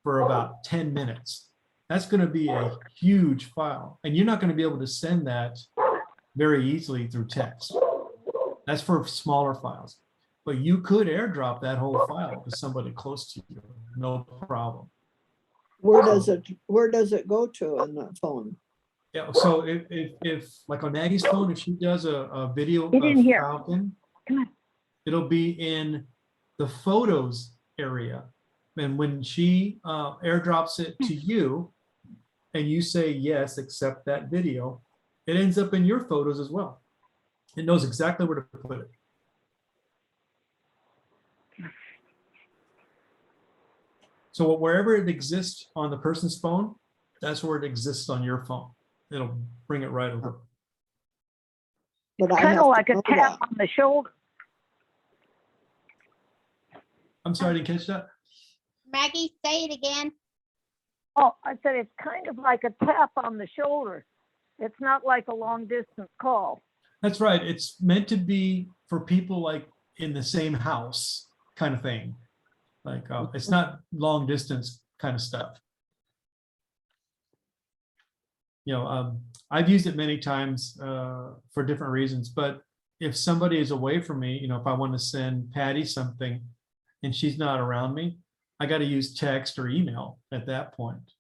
for about 10 minutes. That's going to be a huge file. And you're not going to be able to send that very easily through text. That's for smaller files. But you could airdrop that whole file to somebody close to you, no problem. Where does it go to on that phone? Yeah, so if like on Maggie's phone, if she does a video Get in of here. Falcon, Come on. it'll be in the photos area. And when she airdrops it to you and you say, yes, accept that video, it ends up in your photos as well. It knows exactly where to put it. So wherever it exists on the person's phone, that's where it exists on your phone. It'll bring it right over. But I Kind have of to like a know tap that. on the shoulder. I'm sorry, I didn't catch that. Maggie, say it again. Oh, I said it's kind of like a tap on the shoulder. It's not like a long distance call. That's right. It's meant to be for people like in the same house kind of thing. Like it's not long distance kind of stuff. You know, I've used it many times for different reasons, but if somebody is away from me, you know, if I want to send Patty something and she's not around me, I got to use text or email at that point,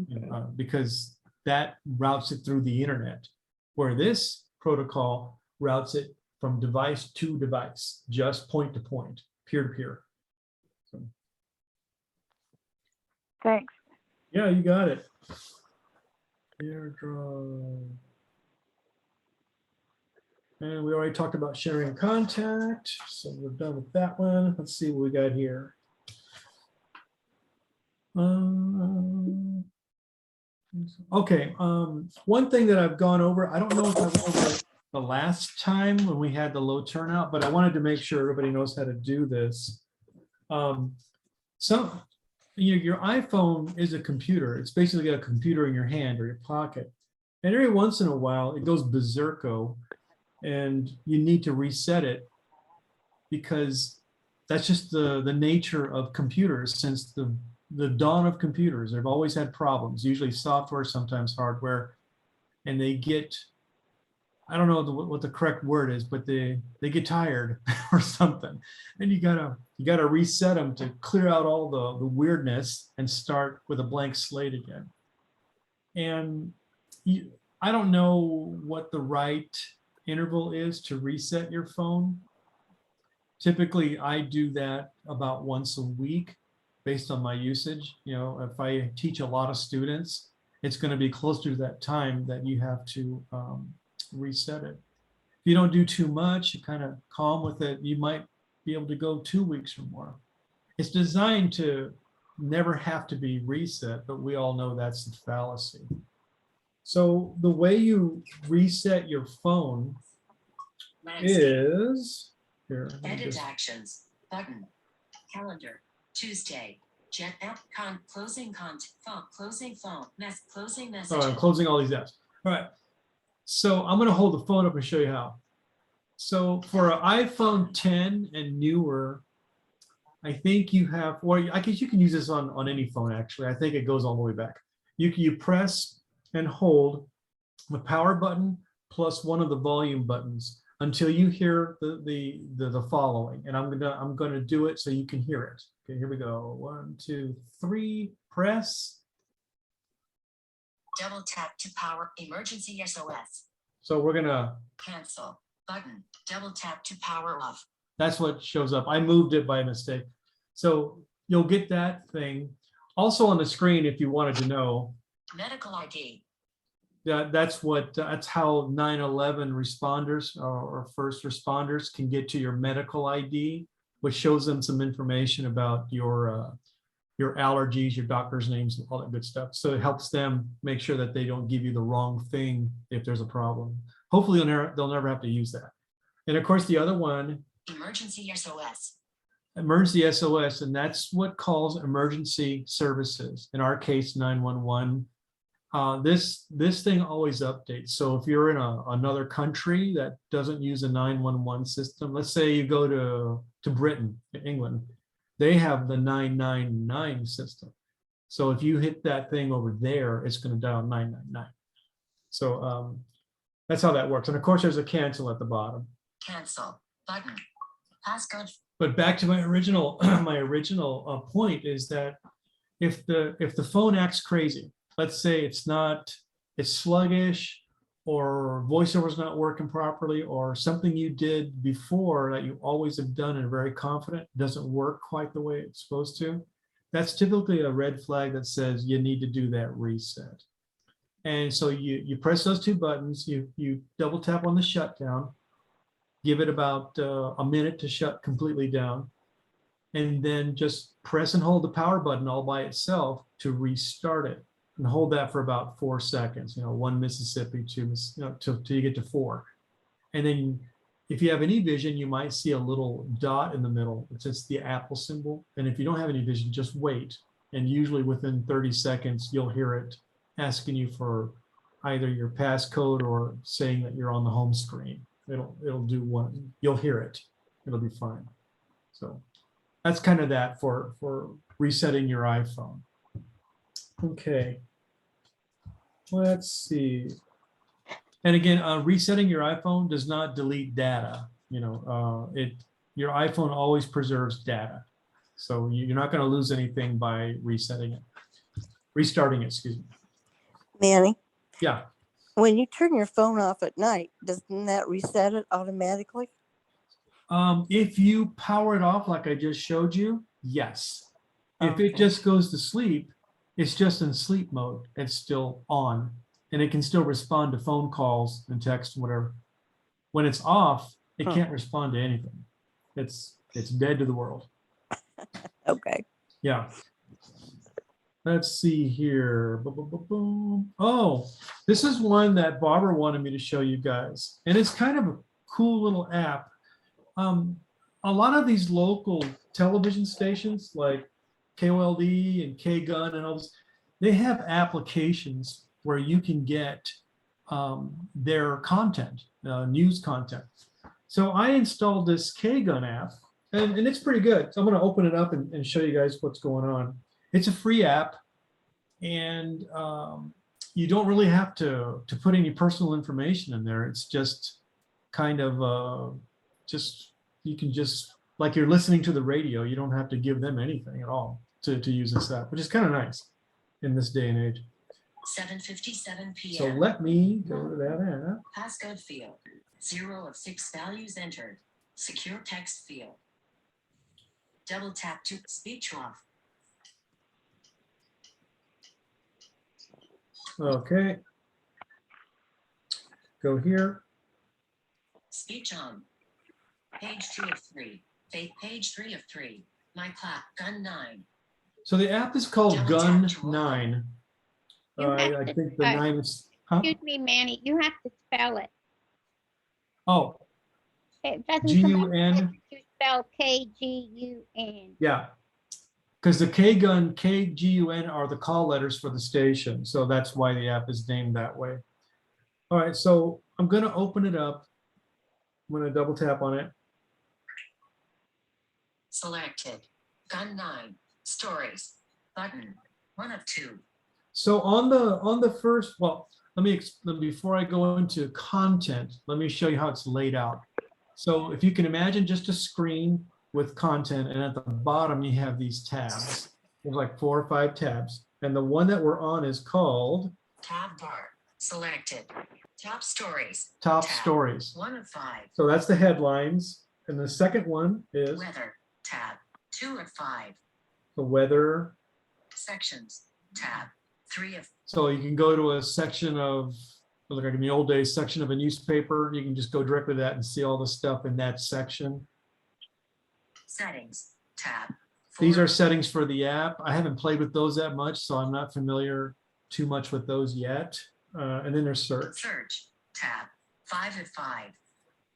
you know, because that routes it through the internet, where this protocol routes it from device to device, just point to point, peer to peer. So, Thanks. yeah, you got it. AirDrop. And we already talked about sharing contact, so we're done with that one. Let's see what we got here. Okay, one thing that I've gone over, I don't know if I went over it the last time when we had the low turnout, but I wanted to make sure everybody knows how to do this. Your iPhone is a computer. It's basically a computer in your hand or your pocket. And every once in a while, it goes berserko and you need to reset it because that's just the nature of computers since the dawn of computers. They've always had problems, usually software, sometimes hardware, and they get I don't know what the correct word is, but they get tired or something, and you gotta reset them to clear out all the weirdness and start with a blank slate again. And I don't know what the right interval is to reset your phone. Typically, I do that about once a week based on my usage. You know, if I teach a lot of students, it's going to be closer to that time that you have to reset it. If you don't do too much, you kind of calm with it, you might be able to go 2 weeks or more. It's designed to never have to be reset, but we all know that's the fallacy. So the way you reset your phone Landscape. is here. let me Edit just- actions. Button. Calendar. Tuesday. Jet app closing phone. Closing phone. Closing messages. Oh, I'm closing all these apps. All right. So I'm going to hold the phone up and show you how. So for an iPhone 10 and newer, I think you have, or I guess you can use this on any phone actually. I think it goes all the way back. You press and hold the power button plus one of the volume buttons until you hear the following. And I'm gonna do it so you can hear it. Okay, here we go. 1, 2, 3, press. Double tap to power emergency SOS. So we're gonna, Cancel. Button. Double tap to power off. that's what shows up. I moved it by mistake. So you'll get that thing. Also on the screen, if you wanted to know, Medical ID. that's how 9/11 responders or first responders can get to your medical ID, which shows them some information about your allergies, your doctor's names, all that good stuff. So it helps them make sure that they don't give you the wrong thing if there's a problem. Hopefully they'll never have to use that. And of course, the other one, Emergency SOS. emergency SOS, and that's what calls emergency services. In our case, 911. This thing always updates. So if you're in another country that doesn't use a 911 system, let's say you go to Britain, England, they have the 999 system. So if you hit that thing over there, it's going to dial 999. So that's how that works. And of course, there's a cancel at the bottom. Cancel. Button. Passcode. But back to my original point is that if the phone acts crazy, let's say it's sluggish, or voiceover's not working properly, or something you did before that you always have done and are very confident doesn't work quite the way it's supposed to, that's typically a red flag that says you need to do that reset. And so you press those two buttons, you double tap on the shutdown, give it about a minute to shut completely down, and then just press and hold the power button all by itself to restart it. And hold that for about 4 seconds, 1 Mississippi, 2, till you get to 4. And then if you have any vision, you might see a little dot in the middle. It's just the Apple symbol. And if you don't have any vision, just wait. And usually within 30 seconds, you'll hear it asking you for either your passcode or saying that you're on the home screen. It'll do one. You'll hear it. It'll be fine. So that's kind of that for resetting your iPhone. Okay. Let's see. And again, resetting your iPhone does not delete data. Your iPhone always preserves data. So you're not going to lose anything by restarting it, excuse me. Manny, Yeah. when you turn your phone off at night, doesn't that reset it automatically? If you power it off like I just showed you, yes. If Okay. it just goes to sleep, it's just in sleep mode. It's still on, and it can still respond to phone calls and text, whatever. When it's off, it can't respond to anything. It's dead to the world. Okay. Yeah. Let's see here. Boom, boom, boom, boom. Oh, this is one that Barbara wanted me to show you guys, and it's kind of a cool little app. A lot of these local television stations like KOLD and KGUN and all this, they have applications where you can get their content, news content. So I installed this KGUN app, and it's pretty good. So I'm going to open it up and show you guys what's going on. It's a free app, and you don't really have to put any personal information in there. It's just kind of just, you can just, like you're listening to the radio, you don't have to give them anything at all to use this app, which is kind of nice in this day and age. 7:57 So p.m. let me go to that app. Passcode field. 0 of 6 values entered. Secure text field. Double tap to speech off. Okay. Go here. Speech on. Page 2 of 3. Page 3 of 3. My clock. Gun 9. So the app is called Double Gun tap to open. 9. You have I to, think the 9 is, huh? excuse me, Manny, you have to spell it. Oh, It doesn't come up G-U-N. to spell K-G-U-N. Yeah, because the K-Gun, K-G-U-N are the call letters for the station. So that's why the app is named that way. All right, so I'm going to open it up. I'm going to double tap on it. Selected. Gun 9. Stories. Button. 1 of 2. So on the first, well, before I go into content, let me show you how it's laid out. So if you can imagine just a screen with content, and at the bottom you have these tabs. There's like 4 or 5 tabs, and the one that we're on is called Tab bar. Selected. Top stories. Top Tab. Stories. 1 of 5. So that's the headlines, and the second one is Weather. Tab. 2 of 5. the weather. Sections. Tab. 3 of. So you can go to a section of, like in the old days, section of a newspaper. You can just go directly to that and see all the stuff in that section. Settings. Tab. 4 These are of. settings for the app. I haven't played with those that much, so I'm not familiar too much with those yet. And then there's search. Search. Tab. 5 of 5.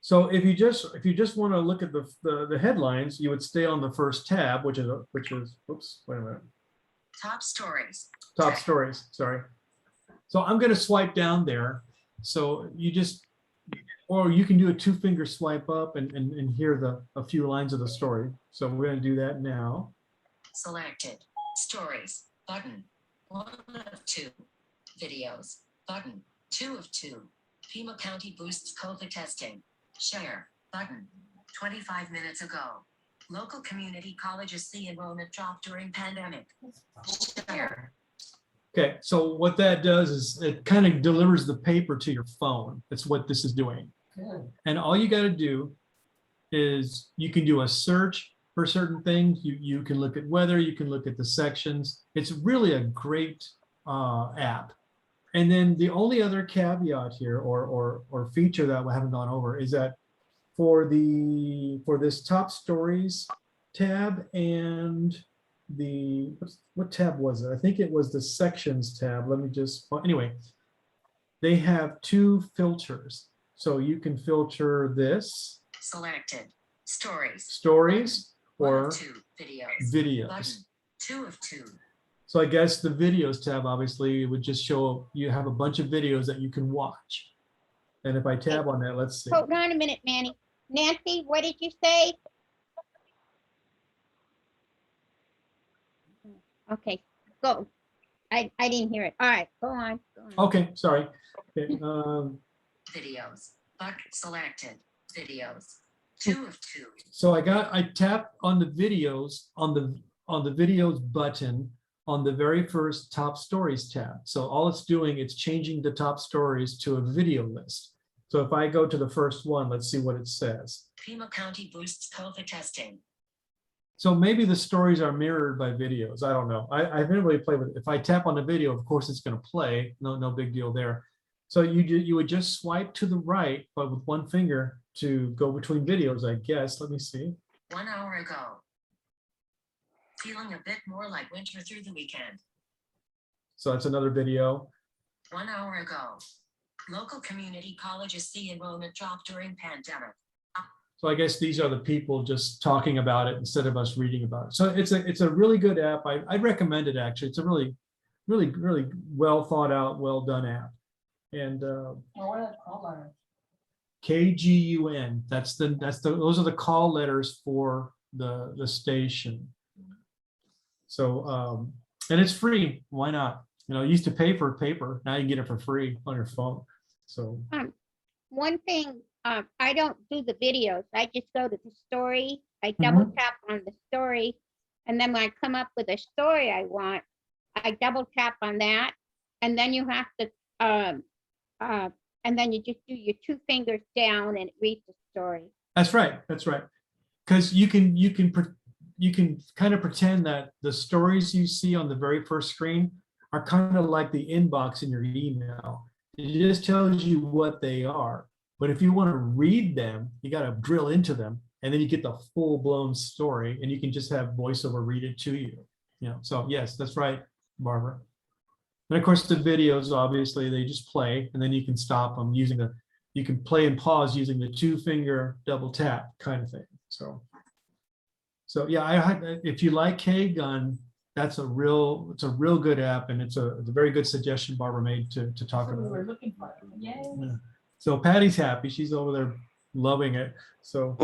So if you just want to look at the headlines, you would stay on the first tab, which is oops, wait a minute. Top stories. Top Stories, sorry. So I'm going to swipe down there. So you just, or you can do a 2-finger swipe up and hear a few lines of the story. So we're going to do that now. Selected. Stories. Button. 1 of 2. Videos. Button. 2 of 2. Pima County boosts COVID testing. Share. Button. 25 minutes ago. Local community colleges see enrollment drop during pandemic. Share. Okay, so what that does is it kind of delivers the paper to your phone. That's what this is doing. Good. And all you got to do is you can do a search for certain things. You can look at weather, you can look at the sections. It's really a great app. And then the only other caveat here or feature that we haven't gone over is that for this Top Stories tab and what tab was it? I think it was the sections tab. Let me just, well, anyway, they have 2 filters. So you can filter this. Selected. Stories. Stories 1 or of 2. Videos. videos. Button. 2 of 2. So I guess the videos tab, obviously, would just show you have a bunch of videos that you can watch. And if I tab on that, let's see. Hold on a minute, Manny. Nancy, what did you say? Okay, go. I didn't hear it. All right, go on. Go on. Okay, sorry. Okay, Videos. But selected. Videos. 2 of 2. so I tapped on the videos on the videos button on the very first Top Stories tab. So all it's doing, it's changing the top stories to a video list. So if I go to the first one, let's see what it says. Pima County boosts COVID testing. So maybe the stories are mirrored by videos. I don't know. I haven't really played with it. If I tap on the video, of course, it's going to play. No big deal there. So you would just swipe to the right, but with 1 finger to go between videos, I guess. Let me see. 1 hour ago. Feeling a bit more like winter through the weekend. So that's another video. 1 hour ago. Local community colleges see enrollment drop during pandemic. So I guess these are the people just talking about it instead of us reading about it. So it's a really good app. I'd recommend it, actually. It's a really well thought out, well done app. And What are the call letters? KGUN, those are the call letters for the station. So and it's free. Why not? You know, you used to pay for paper. Now you get it for free on your phone. So, One thing, I don't do the videos. I just go to the story. I double tap on the story. And then when I come up with a story I want, I double tap on that. And then you have to, and then you just do your 2 fingers down and it reads the story. that's right. That's right. Because you can kind of pretend that the stories you see on the very first screen are kind of like the inbox in your email. It just tells you what they are. But if you want to read them, you got to drill into them, and then you get the full-blown story, and you can just have voiceover read it to you. You know, so yes, that's right, Barbara. And of course, the videos, obviously, they just play, and then you can stop them using you can play and pause using the 2-finger double tap kind of thing. So yeah, if you like K-Gun, it's a real good app, and it's a very good suggestion Barbara made to talk We about. were looking for it. Yay. Yeah. So Patty's happy. She's over there loving it. So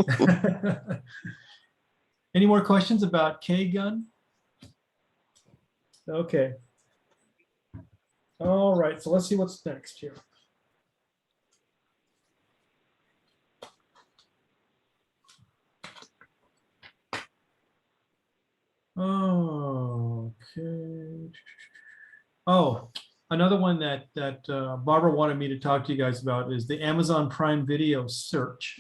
any more questions about K-Gun? Okay. All right, so let's see what's next here. Okay. Oh, another one that Barbara wanted me to talk to you guys about is the Amazon Prime Video search.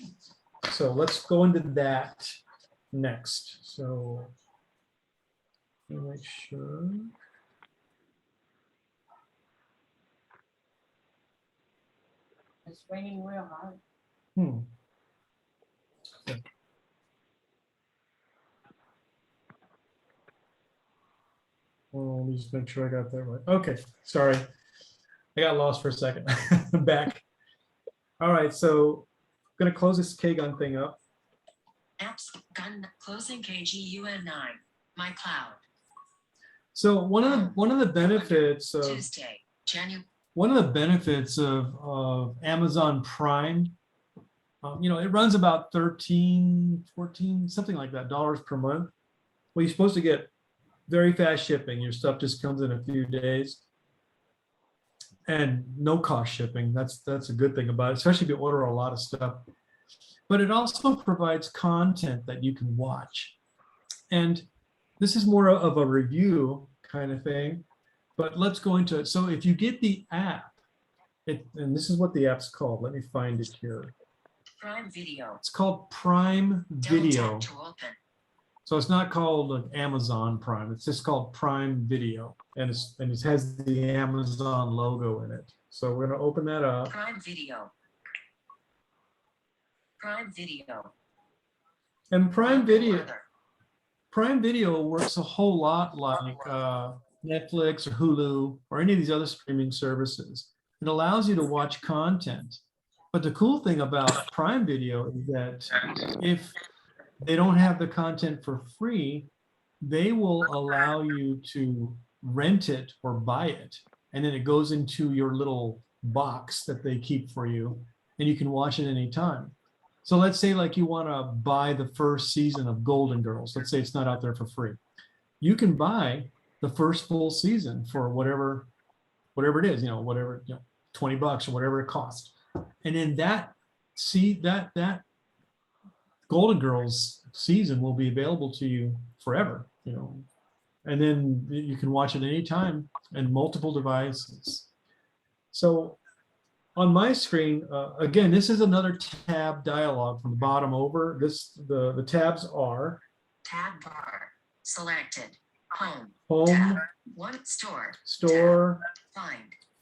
So let's go into that next. So let me make sure. It's raining real hard. Well, let me just make sure I got that right. Okay, sorry. I got lost for a second. I'm back. All right, so I'm gonna close this K-Gun thing up. Apps, gun, closing KGUN9, my cloud. So one of the benefits of Tuesday, January. one of the benefits of Amazon Prime, you know, it runs about 13, 14, something like that, dollars per month. Well, you're supposed to get very fast shipping. Your stuff just comes in a few days. And no cost shipping. That's a good thing about it, especially if you order a lot of stuff. But it also provides content that you can watch. And this is more of a review kind of thing, but let's go into it. So if you get the app, and this is what the app's called. Let me find it here. Prime Video. It's called Prime Video. Double tap to open. So it's not called Amazon Prime. It's just called Prime Video, and it has the Amazon logo in it. So we're going to open that up. Prime Video. Prime Video. And Prime Video. Other. Prime Video works a whole lot like Netflix or Hulu or any of these other streaming services. It allows you to watch content. But the cool thing about Prime Video is that if they don't have the content for free, they will allow you to rent it or buy it. And then it goes into your little box that they keep for you, and you can watch it anytime. So let's say like you want to buy the first season of Golden Girls. Let's say it's not out there for free. You can buy the first full season for whatever it is, whatever, $20 or whatever it costs. And then that Golden Girls season will be available to you forever, and then you can watch it anytime and multiple devices. So on my screen, again, this is another tab dialog from the bottom over. The tabs are Tab bar. Selected. Home. Home, Tab. One. Store. Store, Tab.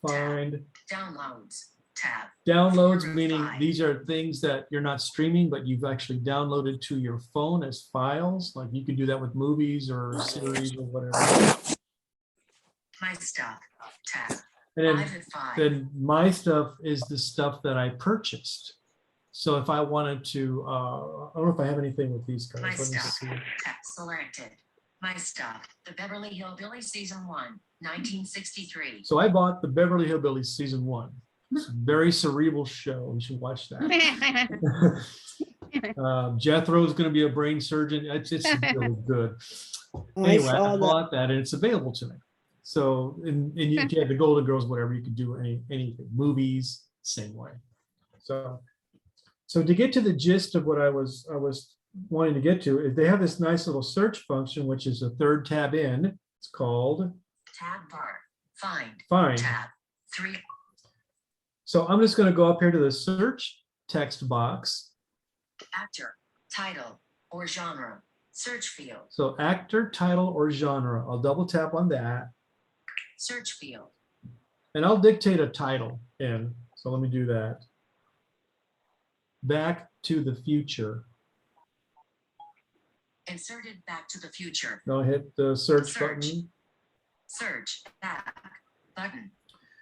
Find, Downloads. Tab. downloads, 4 of meaning 5. these are things that you're not streaming, but you've actually downloaded to your phone as files. Like you can do that with movies or series or whatever. My stuff. Tab. And 5 of 5. then my stuff is the stuff that I purchased. So if I wanted to, I don't know if I have anything with these guys. My Let me stuff. see. Tab selected. My stuff. The Beverly Hillbillies season 1, 1963. So I bought the Beverly Hillbillies season 1. It's a very cerebral show. You should watch that. Jethro's going to be a brain surgeon. It's really good. Anyway, I bought that and it's available to me. So, and if you had the Golden Girls, whatever, you could do anything, movies, same way. So to get to the gist of what I was wanting to get to, is they have this nice little search function, which is a third tab in. It's called Tab bar. Find. Find. Tab. 3. So I'm just going to go up here to the search text box. Actor. Title. Or genre. Search field. So actor, title, or genre. I'll double tap on that. Search field. And I'll dictate a title in. So let me do that. Back to the Future. Inserted Back to the Future. I'll hit the search Search. button. Search. Back. Button.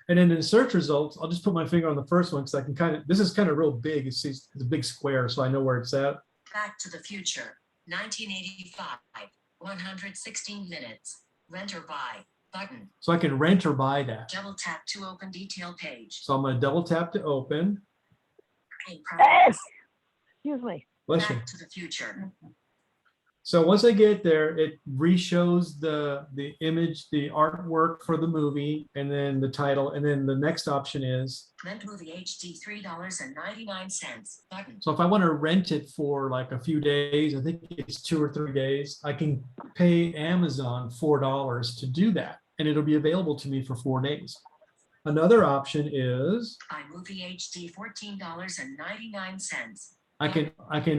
And then in search results, I'll just put my finger on the first one because I can kind of, this is kind of real big. It's a big square, so I know where it's at. Back to the Future. 1985. 116 minutes. Rent or buy. Button. So I can rent or buy that. Double tap to open detail page. So I'm going to double tap to open. In progress. Excuse me. Bless you. Back to the Future. So once I get there, it re-shows the image, the artwork for the movie, and then the title, and then the next option is. Rent movie HD $3.99. Button. So if I want to rent it for like a few days, I think it's 2 or 3 days, I can pay Amazon $4 to do that, and it'll be available to me for 4 days. Another option is iMovie HD $14.99. I can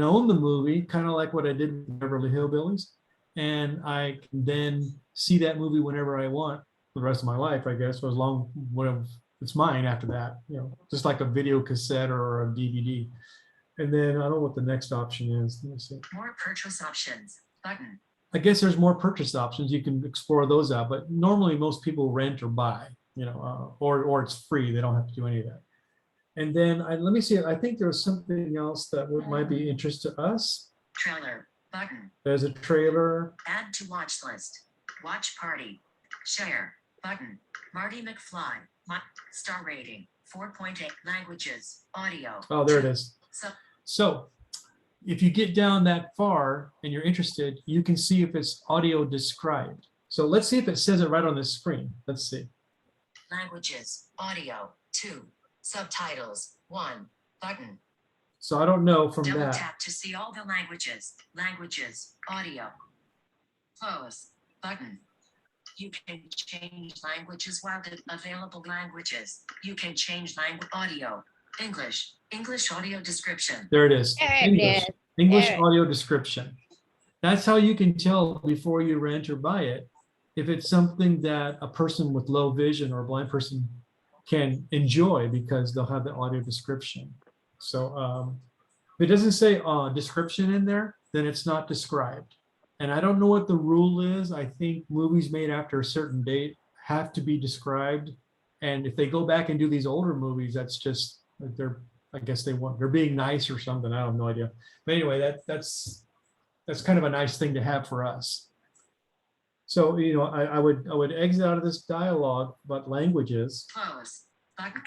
own the movie, kind of like what I did with Beverly Hillbillies, and I can then see that movie whenever I want for the rest of my life, I guess, or as long whatever it's mine after that, you know, just like a video cassette or a DVD. And then I don't know what the next option is. Let me see. More purchase options. Button. I guess there's more purchase options. You can explore those out, but normally most people rent or buy, you know, or it's free. They don't have to do any of that. And then let me see, I think there was something else that might be interest to us. Trailer. Button. There's a trailer. Add to watch list. Watch party. Share. Button. Marty McFly. Star rating. 4.8. Languages. Audio. Oh, there it is. So So if you get down that far and you're interested, you can see if it's audio described. So let's see if it says it right on the screen. Let's see. languages. Audio. 2. Subtitles. 1. Button. So I don't know from Double that. tap to see all the languages. Languages. Audio. Close. Button. You can change languages while the available languages. You can change language audio. English. English audio description. There it is. There it English. is. English There. audio description. That's how you can tell before you rent or buy it if it's something that a person with low vision or a blind person can enjoy because they'll have the audio description. So if it doesn't say description in there, then it's not described. And I don't know what the rule is. I think movies made after a certain date have to be described. And if they go back and do these older movies, that's just I guess they're being nice or something. I have no idea. But anyway, that's kind of a nice thing to have for us. So, you know, I would exit out of this dialogue about languages, Close. Button.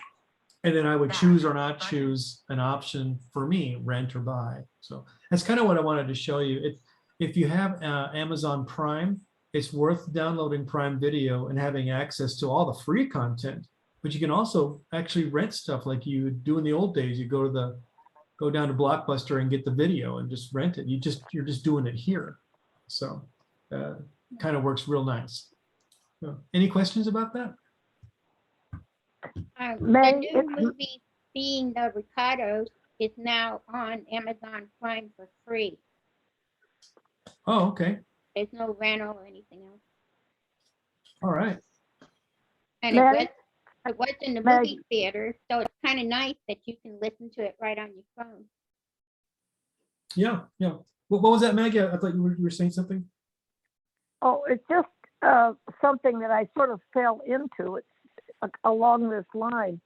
and then I would choose or not choose an option for me, rent or buy. So that's kind of what I wanted to show you. If you have Amazon Prime, it's worth downloading Prime Video and having access to all the free content. But you can also actually rent stuff like you do in the old days. You go down to Blockbuster and get the video and just rent it. You're just doing it here. So kind of works real nice. So, any questions about that? The May new it- movie, Being the Ricardos, is now on Amazon Prime for free. Oh, okay. There's no rental or anything else. All right. And Mary? it was in the Mary? movie theater, so it's kind of nice that you can listen to it right on your phone. Yeah, yeah. What was that, Maggie? I thought you were saying something. Oh, it's just something that I sort of fell into. It's along this line.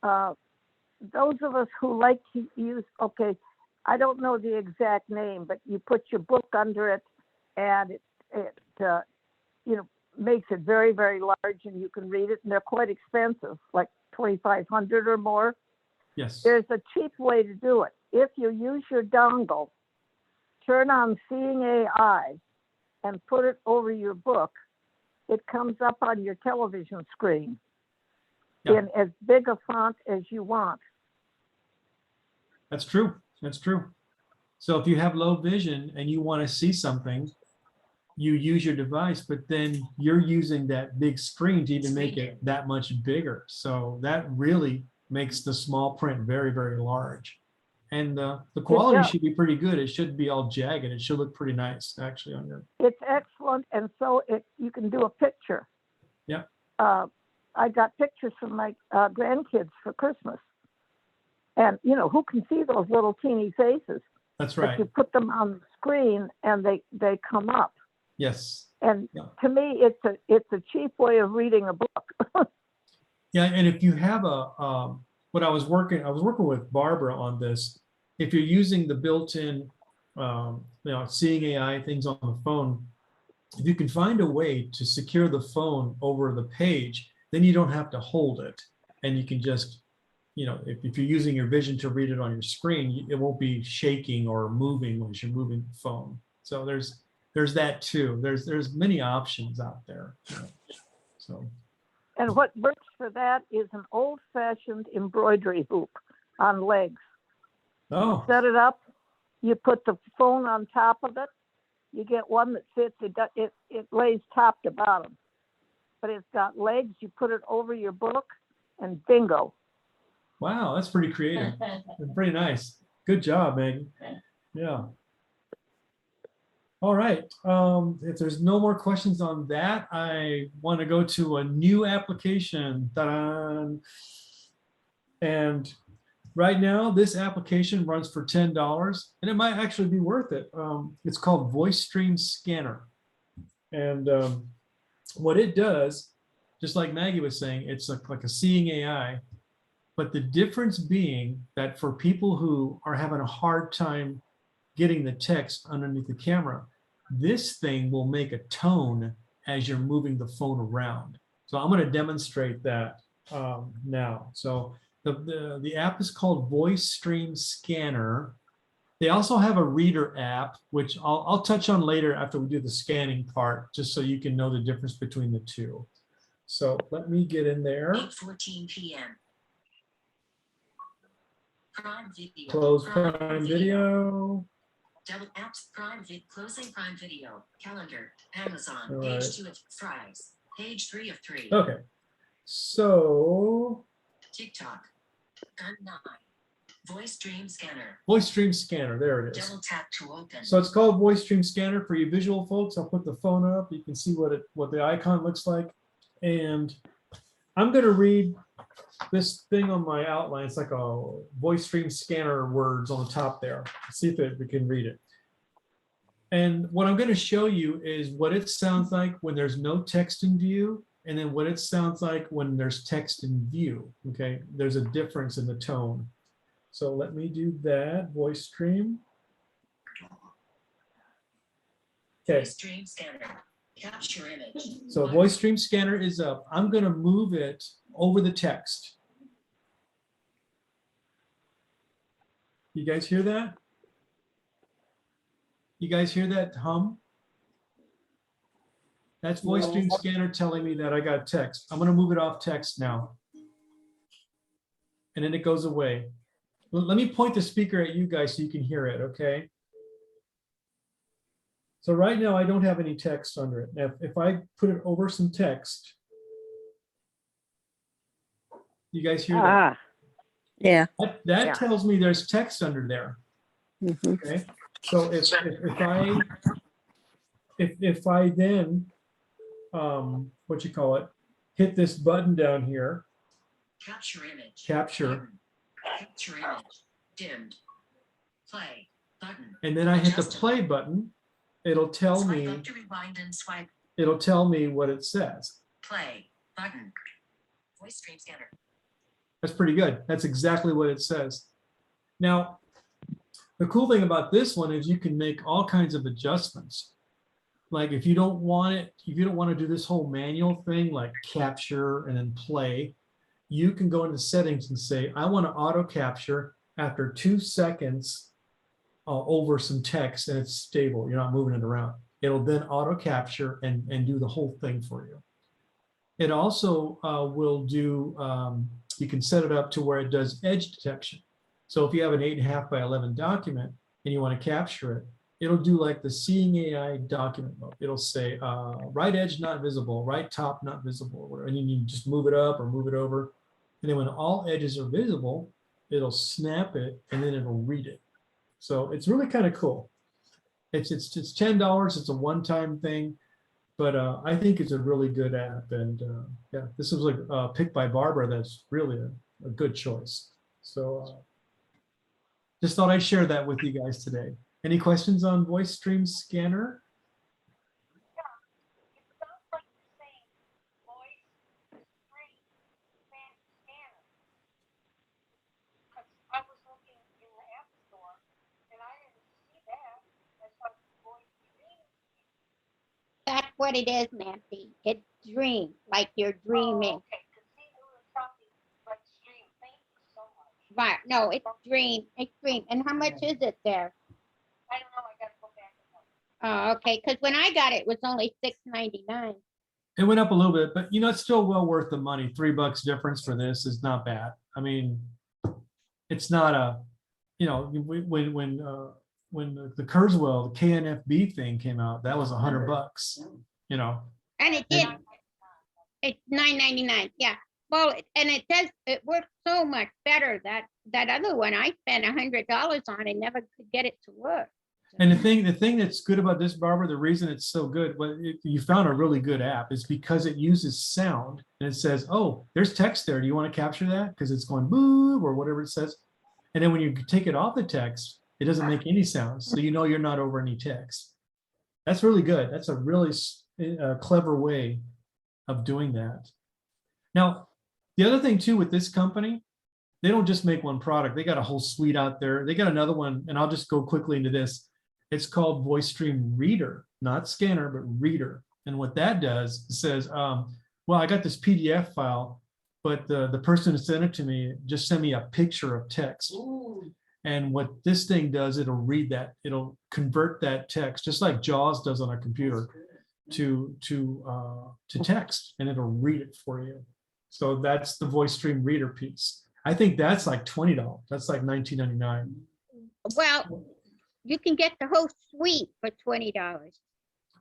Those of us who like to use, okay, I don't know the exact name, but you put your book under it, and it makes it very, very large, and you can read it. And they're quite expensive, like $2,500 or more. Yes. There's a cheap way to do it. If you use your dongle, turn on Seeing AI, and put it over your book, it comes up on your television screen Yeah. in as big a font as you want. That's true. That's true. So if you have low vision and you want to see something, you use your device, but then you're using that big screen to even make it that much bigger. So that really makes the small print very, very large. And the quality does. should be pretty good. It should be all jagged. It should look pretty nice actually on your. It's excellent, and so you can do a picture. Yeah. I got pictures from my grandkids for Christmas, and who can see those little teeny faces? That's But right. you put them on the screen, and they come up. Yes. And Yeah. to me, it's a cheap way of reading a book. Yeah, and if you have I was working with Barbara on this. If you're using the built-in, seeing AI things on the phone, if you can find a way to secure the phone over the page, then you don't have to hold it, and you can just, if you're using your vision to read it on your screen, it won't be shaking or moving as you're moving the phone. So there's that too. There's many options out there. So. And what works for that is an old-fashioned embroidery hoop on legs. Oh. Set it up. You put the phone on top of it. You get one that fits. It lays top to bottom, but it's got legs. You put it over your book, and bingo. Wow, that's pretty creative. Pretty nice. Good job, Megan. Yeah. All right. If there's no more questions on that, I want to go to a new application. Ta-da! And right now, this application runs for $10, and it might actually be worth it. It's called Voice Stream Scanner. And what it does, just like Maggie was saying, it's like a seeing AI. But the difference being that for people who are having a hard time getting the text underneath the camera, this thing will make a tone as you're moving the phone around. So I'm going to demonstrate that now. So the app is called Voice Stream Scanner. They also have a reader app, which I'll touch on later after we do the scanning part, just so you can know the difference between the two. So let me get in there. 8:14 p.m. Prime Video. Close Prime Video. Double apps. Prime Vid. Closing Prime Video. Calendar. Amazon. All Page right. 2 of Fries. Page 3 of 3. Okay. So TikTok. Gun 9. Voice Stream Scanner. Voice Stream Scanner. There it is. Double tap to open. So it's called Voice Stream Scanner for you visual folks. I'll put the phone up. You can see what the icon looks like. And I'm going to read this thing on my outline. It's like a Voice Stream Scanner words on the top there. See if we can read it. And what I'm going to show you is what it sounds like when there's no text in view, and then what it sounds like when there's text in view. Okay, there's a difference in the tone. So let me do that. Voice Stream. Okay. Voice Stream Scanner. Capture image. So Voice Stream Scanner is up. I'm going to move it over the text. You guys hear that? You guys hear that hum? That's Voice Stream Scanner telling me that I got text. I'm going to move it off text now. And then it goes away. Let me point the speaker at you guys so you can hear it, okay? So right now I don't have any text under it. Now, if I put it over some text, you guys hear that? Yeah. That tells me there's text under there. Mhm. Okay. So if I then hit this button down here, Capture image. capture, Button. Capture image. Dimmed. Play. Button. and then I hit the Adjustable. play button, it'll tell Swipe me up to rewind and swipe. what it says. Play. Button. Voice Stream Scanner. That's pretty good. That's exactly what it says. Now, the cool thing about this one is you can make all kinds of adjustments. Like if you don't want it, if you don't want to do this whole manual thing like capture and then play, you can go into settings and say, I want to auto capture after 2 seconds over some text and it's stable. You're not moving it around. it'll then auto capture and do the whole thing for you. It also will do, you can set it up to where it does edge detection. So if you have an 8.5 by 11 document and you want to capture it, it'll do like the Seeing AI document mode. It'll say right edge not visible, right top not visible, and you can just move it up or move it over. And then when all edges are visible, it'll snap it and then it'll read it. So it's really kind of cool. It's $10. It's a one-time thing, but I think it's a really good app. And yeah, this was like picked by Barbara. That's really a good choice. So just thought I'd share that with you guys today. Any questions on Voice Stream Scanner? That's what it is, Nancy. It's dream, like you're dreaming. Right, no, it's dream, it's dream. And how much is it there? I don't know, I gotta go back and look. Oh, okay, because when I got it, it was only $6.99. It went up a little bit, but you know, it's still well worth the money. $3 difference for this is not bad. I mean, it's not a, you know, when the Kurzweil, the KNFB thing came out, that was $100, you know. And it did, it's $9.99, yeah. Well, and it does, it works so much better. That other one, I spent $100 on and never could get it to work. And the thing that's good about this, Barbara, the reason it's so good, but you found a really good app, is because it uses sound and it says, oh, there's text there. Do you want to capture that? Because it's going boo or whatever it says. And then when you take it off the text, it doesn't make any sounds. So you know you're not over any text. That's really good. That's a really clever way of doing that. Now, the other thing too with this company, they don't just make one product. They got a whole suite out there. They got another one, and I'll just go quickly into this. It's called Voice Stream Reader, not Scanner, but Reader. And what that does, it says, well, I got this PDF file, but the person who sent it to me just sent me a picture of text. Ooh. And what this thing does, it'll read that. It'll convert that text, just like JAWS does on a computer, to text, and it'll read it for you. So that's the Voice Stream Reader piece. I think that's like $20. That's like $19.99. Well, you can get the whole suite for $20.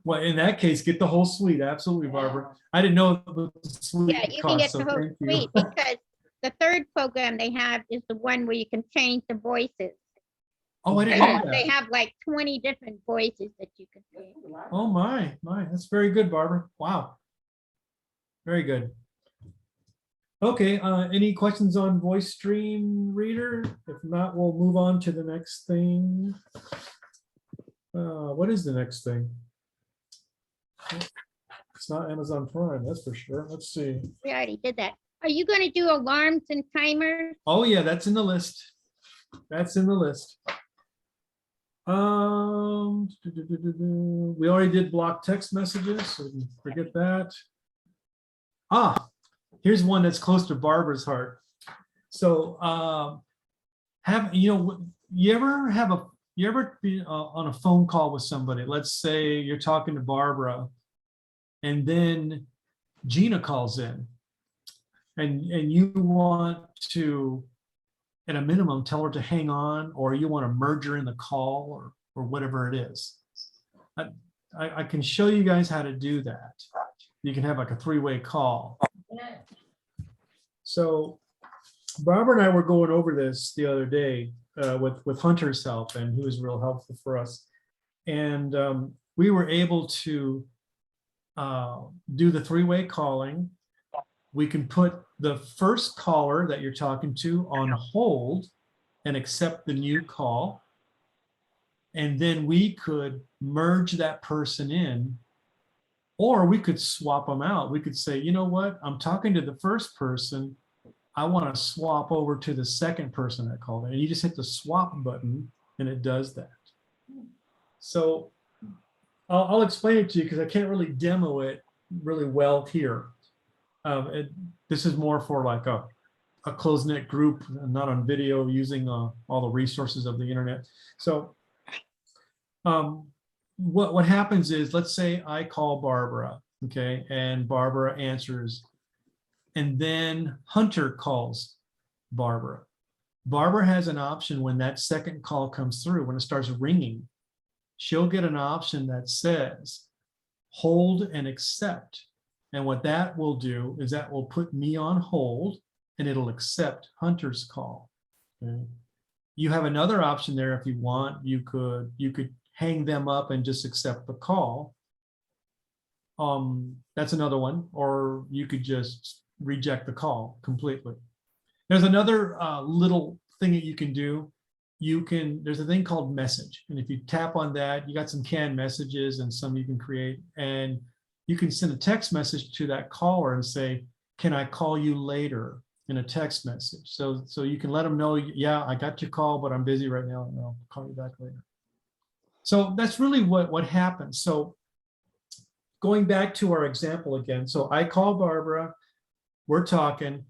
Well, in that case, get the whole suite. Absolutely, Barbara. I didn't know what the suite Yeah, you can get cost, so the whole thank you. suite because the third program they have is the one where you can change the voices. Oh, I didn't know They that. have like 20 different voices that you can change. Oh my, that's very good, Barbara. Wow. Very good. Okay, any questions on Voice Stream Reader? If not, we'll move on to the next thing. What is the next thing? It's not Amazon Prime, that's for sure. Let's see. We already did that. Are you going to do alarms and timers? Oh yeah, that's in the list. That's in the list. We already did block text messages, so we can forget that. Here's one that's close to Barbara's heart. So you ever be on a phone call with somebody? Let's say you're talking to Barbara and then Gina calls in and you want to, at a minimum, tell her to hang on, or you want to merge her in the call or whatever it is. I can show you guys how to do that. You can have like a three-way call. So Barbara and I were going over this the other day with Hunter's help, and he was real helpful for us. And we were able to do the three-way calling. We can put the first caller that you're talking to on hold and accept the new call. And then we could merge that person in, or we could swap them out. We could say, you know what, I'm talking to the first person. I want to swap over to the second person that called in. And you just hit the swap button and it does that. So I'll explain it to you because I can't really demo it really well here. This is more for like a closed knit group, not on video, using all the resources of the internet. So what happens is, let's say I call Barbara, okay, and Barbara answers, and then Hunter calls Barbara. Barbara has an option when that second call comes through, when it starts ringing, she'll get an option that says, hold and accept. And what that will do is that will put me on hold and it'll accept Hunter's call. Okay. You have another option there if you want. You could hang them up and just accept the call. That's another one. Or you could just reject the call completely. There's another little thing that you can do. There's a thing called message. And if you tap on that, you got some canned messages and some you can create. And you can send a text message to that caller and say, can I call you later, in a text message? So you can let them know, yeah, I got your call, but I'm busy right now and I'll call you back later. So that's really what happens. So going back to our example again. So I call Barbara, we're talking,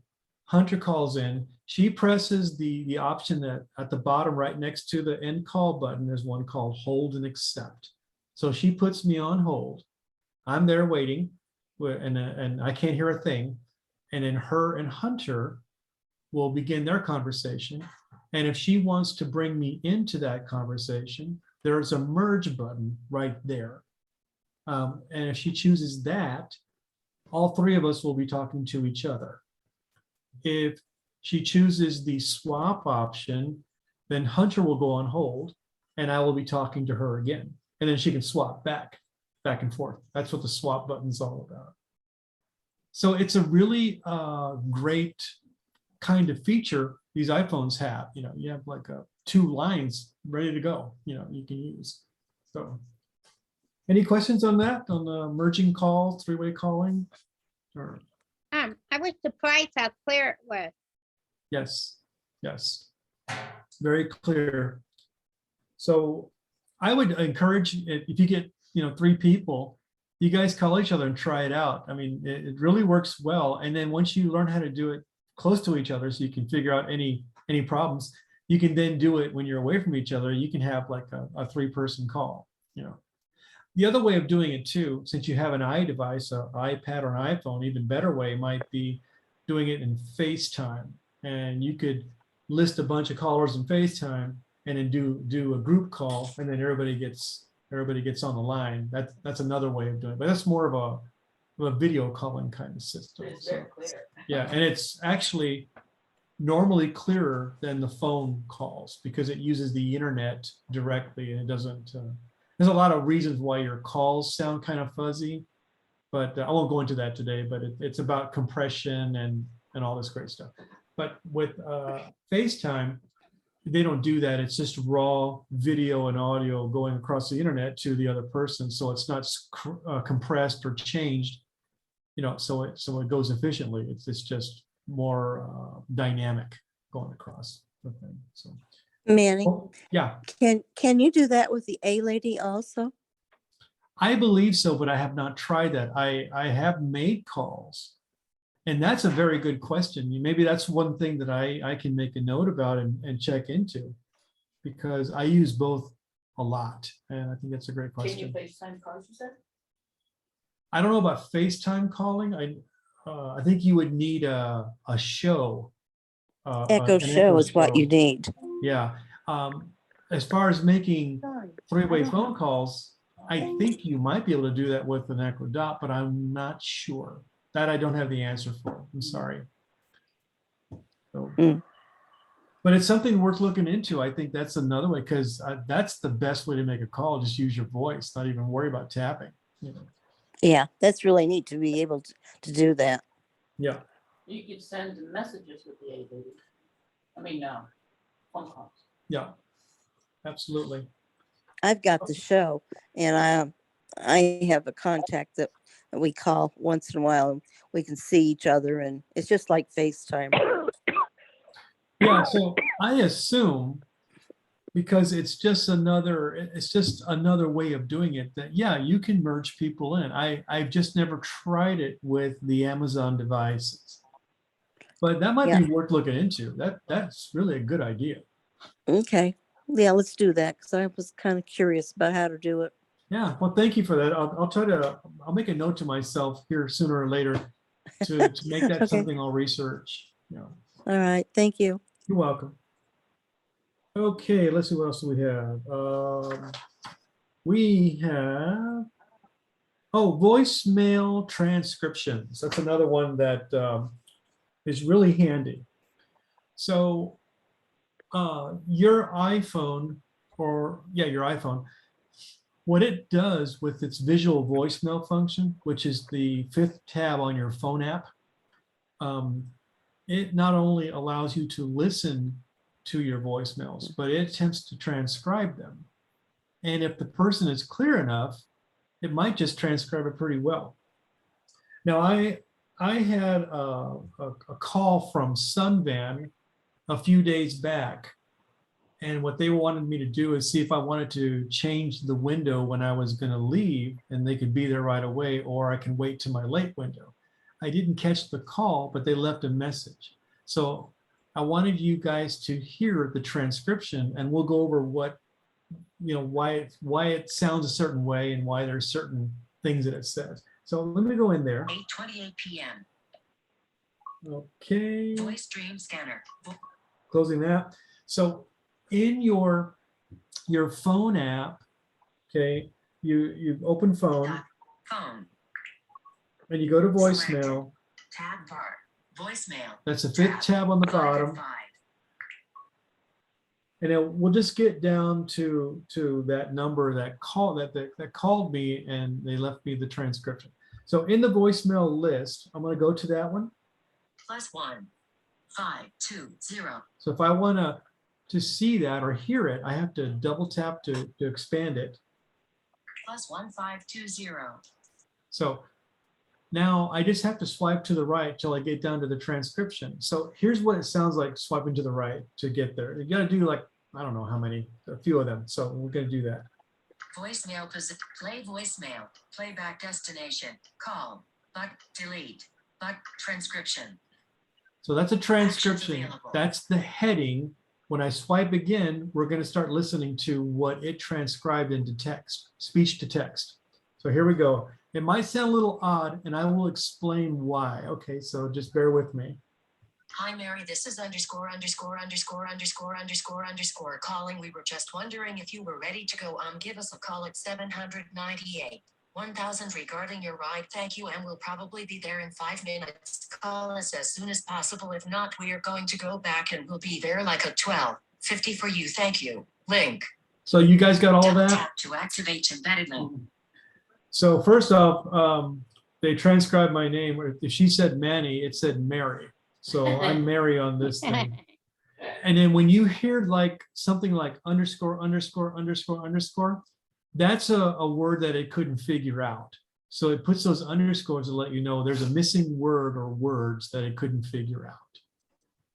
Hunter calls in, she presses the option that at the bottom right next to the end call button, there's one called hold and accept. So she puts me on hold. I'm there waiting, and I can't hear a thing. And then her and Hunter will begin their conversation. And if she wants to bring me into that conversation, there's a merge button right there. And if she chooses that, all three of us will be talking to each other. If she chooses the swap option, then Hunter will go on hold and I will be talking to her again. And then she can swap back and forth. That's what the swap button is all about. So it's a really great kind of feature these iPhones have. You know, you have like 2 lines ready to go, you know, you can use. So any questions on that, on the merging call, 3-way calling? Or I was surprised how clear it was. yes, very clear. So I would encourage, if you get 3 people, you guys call each other and try it out. I mean, it really works well. And then once you learn how to do it close to each other, so you can figure out any problems, you can then do it when you're away from each other. You can have like a 3-person call. The other way of doing it too, since you have an iDevice, an iPad or an iPhone, even better way might be doing it in FaceTime. And you could list a bunch of callers in FaceTime and then do a group call, and then everybody gets on the line. That's another way of doing it, but that's more of a video calling kind of system. It's very clear. Yeah, and it's actually normally clearer than the phone calls because it uses the internet directly, and it doesn't. There's a lot of reasons why your calls sound kind of fuzzy, but I won't go into that today. But it's about compression and all this great stuff. But with FaceTime, they don't do that. It's just raw video and audio going across the internet to the other person, so it's not compressed or changed. So it goes efficiently. It's just more dynamic going across the thing. So. Manny, Yeah, can you do that with the A lady also? I believe so, but I have not tried that. I have made calls, and that's a very good question. Maybe that's one thing that I can make a note about and check into, because I use both a lot, and I think that's a great question. Can you FaceTime calls, you said? I don't know about FaceTime calling. I think you would need a show. Echo an show is what show. you need. Yeah. As far as making 3-way phone calls, I think you might be able to do that with an Echo Dot, but I'm not sure. That I don't have the answer for. I'm sorry. So, but it's something worth looking into. I think that's another way, because that's the best way to make a call. Just use your voice, not even worry about tapping. Yeah, that's really neat to be able to do that. Yeah. You could send messages with the A lady. I mean, phone calls. Yeah, absolutely. I've got the show, and I have a contact that we call once in a while, and we can see each other, and it's just like FaceTime. Yeah, so I assume, because it's just another way of doing it, that yeah, you can merge people in. I've just never tried it with the Amazon devices, but that might be worth looking into. That's really a good idea. Okay, yeah, let's do that, because I was kind of curious about how to do it. Yeah, well, thank you for that. I'll try to, I'll make a note to myself here sooner or later to make that Okay. something I'll research. Yeah, All right, thank you. you're welcome. Okay, let's see what else we have. We have, oh, voicemail transcriptions. That's another one that is really handy. So your iPhone, or yeah, your iPhone, what it does with its visual voicemail function, which is the 5th tab on your phone app, it not only allows you to listen to your voicemails, but it attempts to transcribe them. And if the person is clear enough, it might just transcribe it pretty well. Now, I had a call from Sunvan a few days back, and what they wanted me to do is see if I wanted to change the window when I was going to leave, and they could be there right away, or I can wait to my late window. I didn't catch the call, but they left a message. So I wanted you guys to hear the transcription, and we'll go over what, you know, why it sounds a certain way and why there's certain things that it says. So let me go in there. 8:28 p.m. Okay. Voice stream scanner. Closing that. So in your phone app, okay, you open phone Phone. and you go to voicemail. Selected. Tab bar. Voicemail. That's the 5th tab on the 5 bottom. of 5. And we'll just get down to that number that called me, and they left me the transcription. So in the voicemail list, I'm going to go to that one. +1 520. So if I want to see that or hear it, I have to double tap to expand it. +1 520. So now I just have to swipe to the right till I get down to the transcription. So here's what it sounds like swiping to the right to get there. You got to do like, I don't know how many, a few of them. So we're going to do that. Voicemail position. Play voicemail. Playback destination. Call. But delete. But transcription. So that's a transcription. available. That's the heading. When I swipe again, we're going to start listening to what it transcribed into text, speech to text. So here we go. It might sound a little odd, and I will explain why. Okay, so just bear with me. Hi, Mary. This is _______ calling. We were just wondering if you were ready to go. Give us a call at 798 1000 regarding your ride. Thank you, and we'll probably be there in 5 minutes. Call us as soon as possible. If not, we are going to go back, and we'll be there like at 12:50 for you. Thank you. Link. So you guys got all that? Tap to activate embedded link. So first off, they transcribed my name. If she said Manny, it said Mary. So I'm Mary on this thing. And then when you hear like something like ______, that's a word that it couldn't figure out. So it puts those underscores to let you know there's a missing word or words that it couldn't figure out.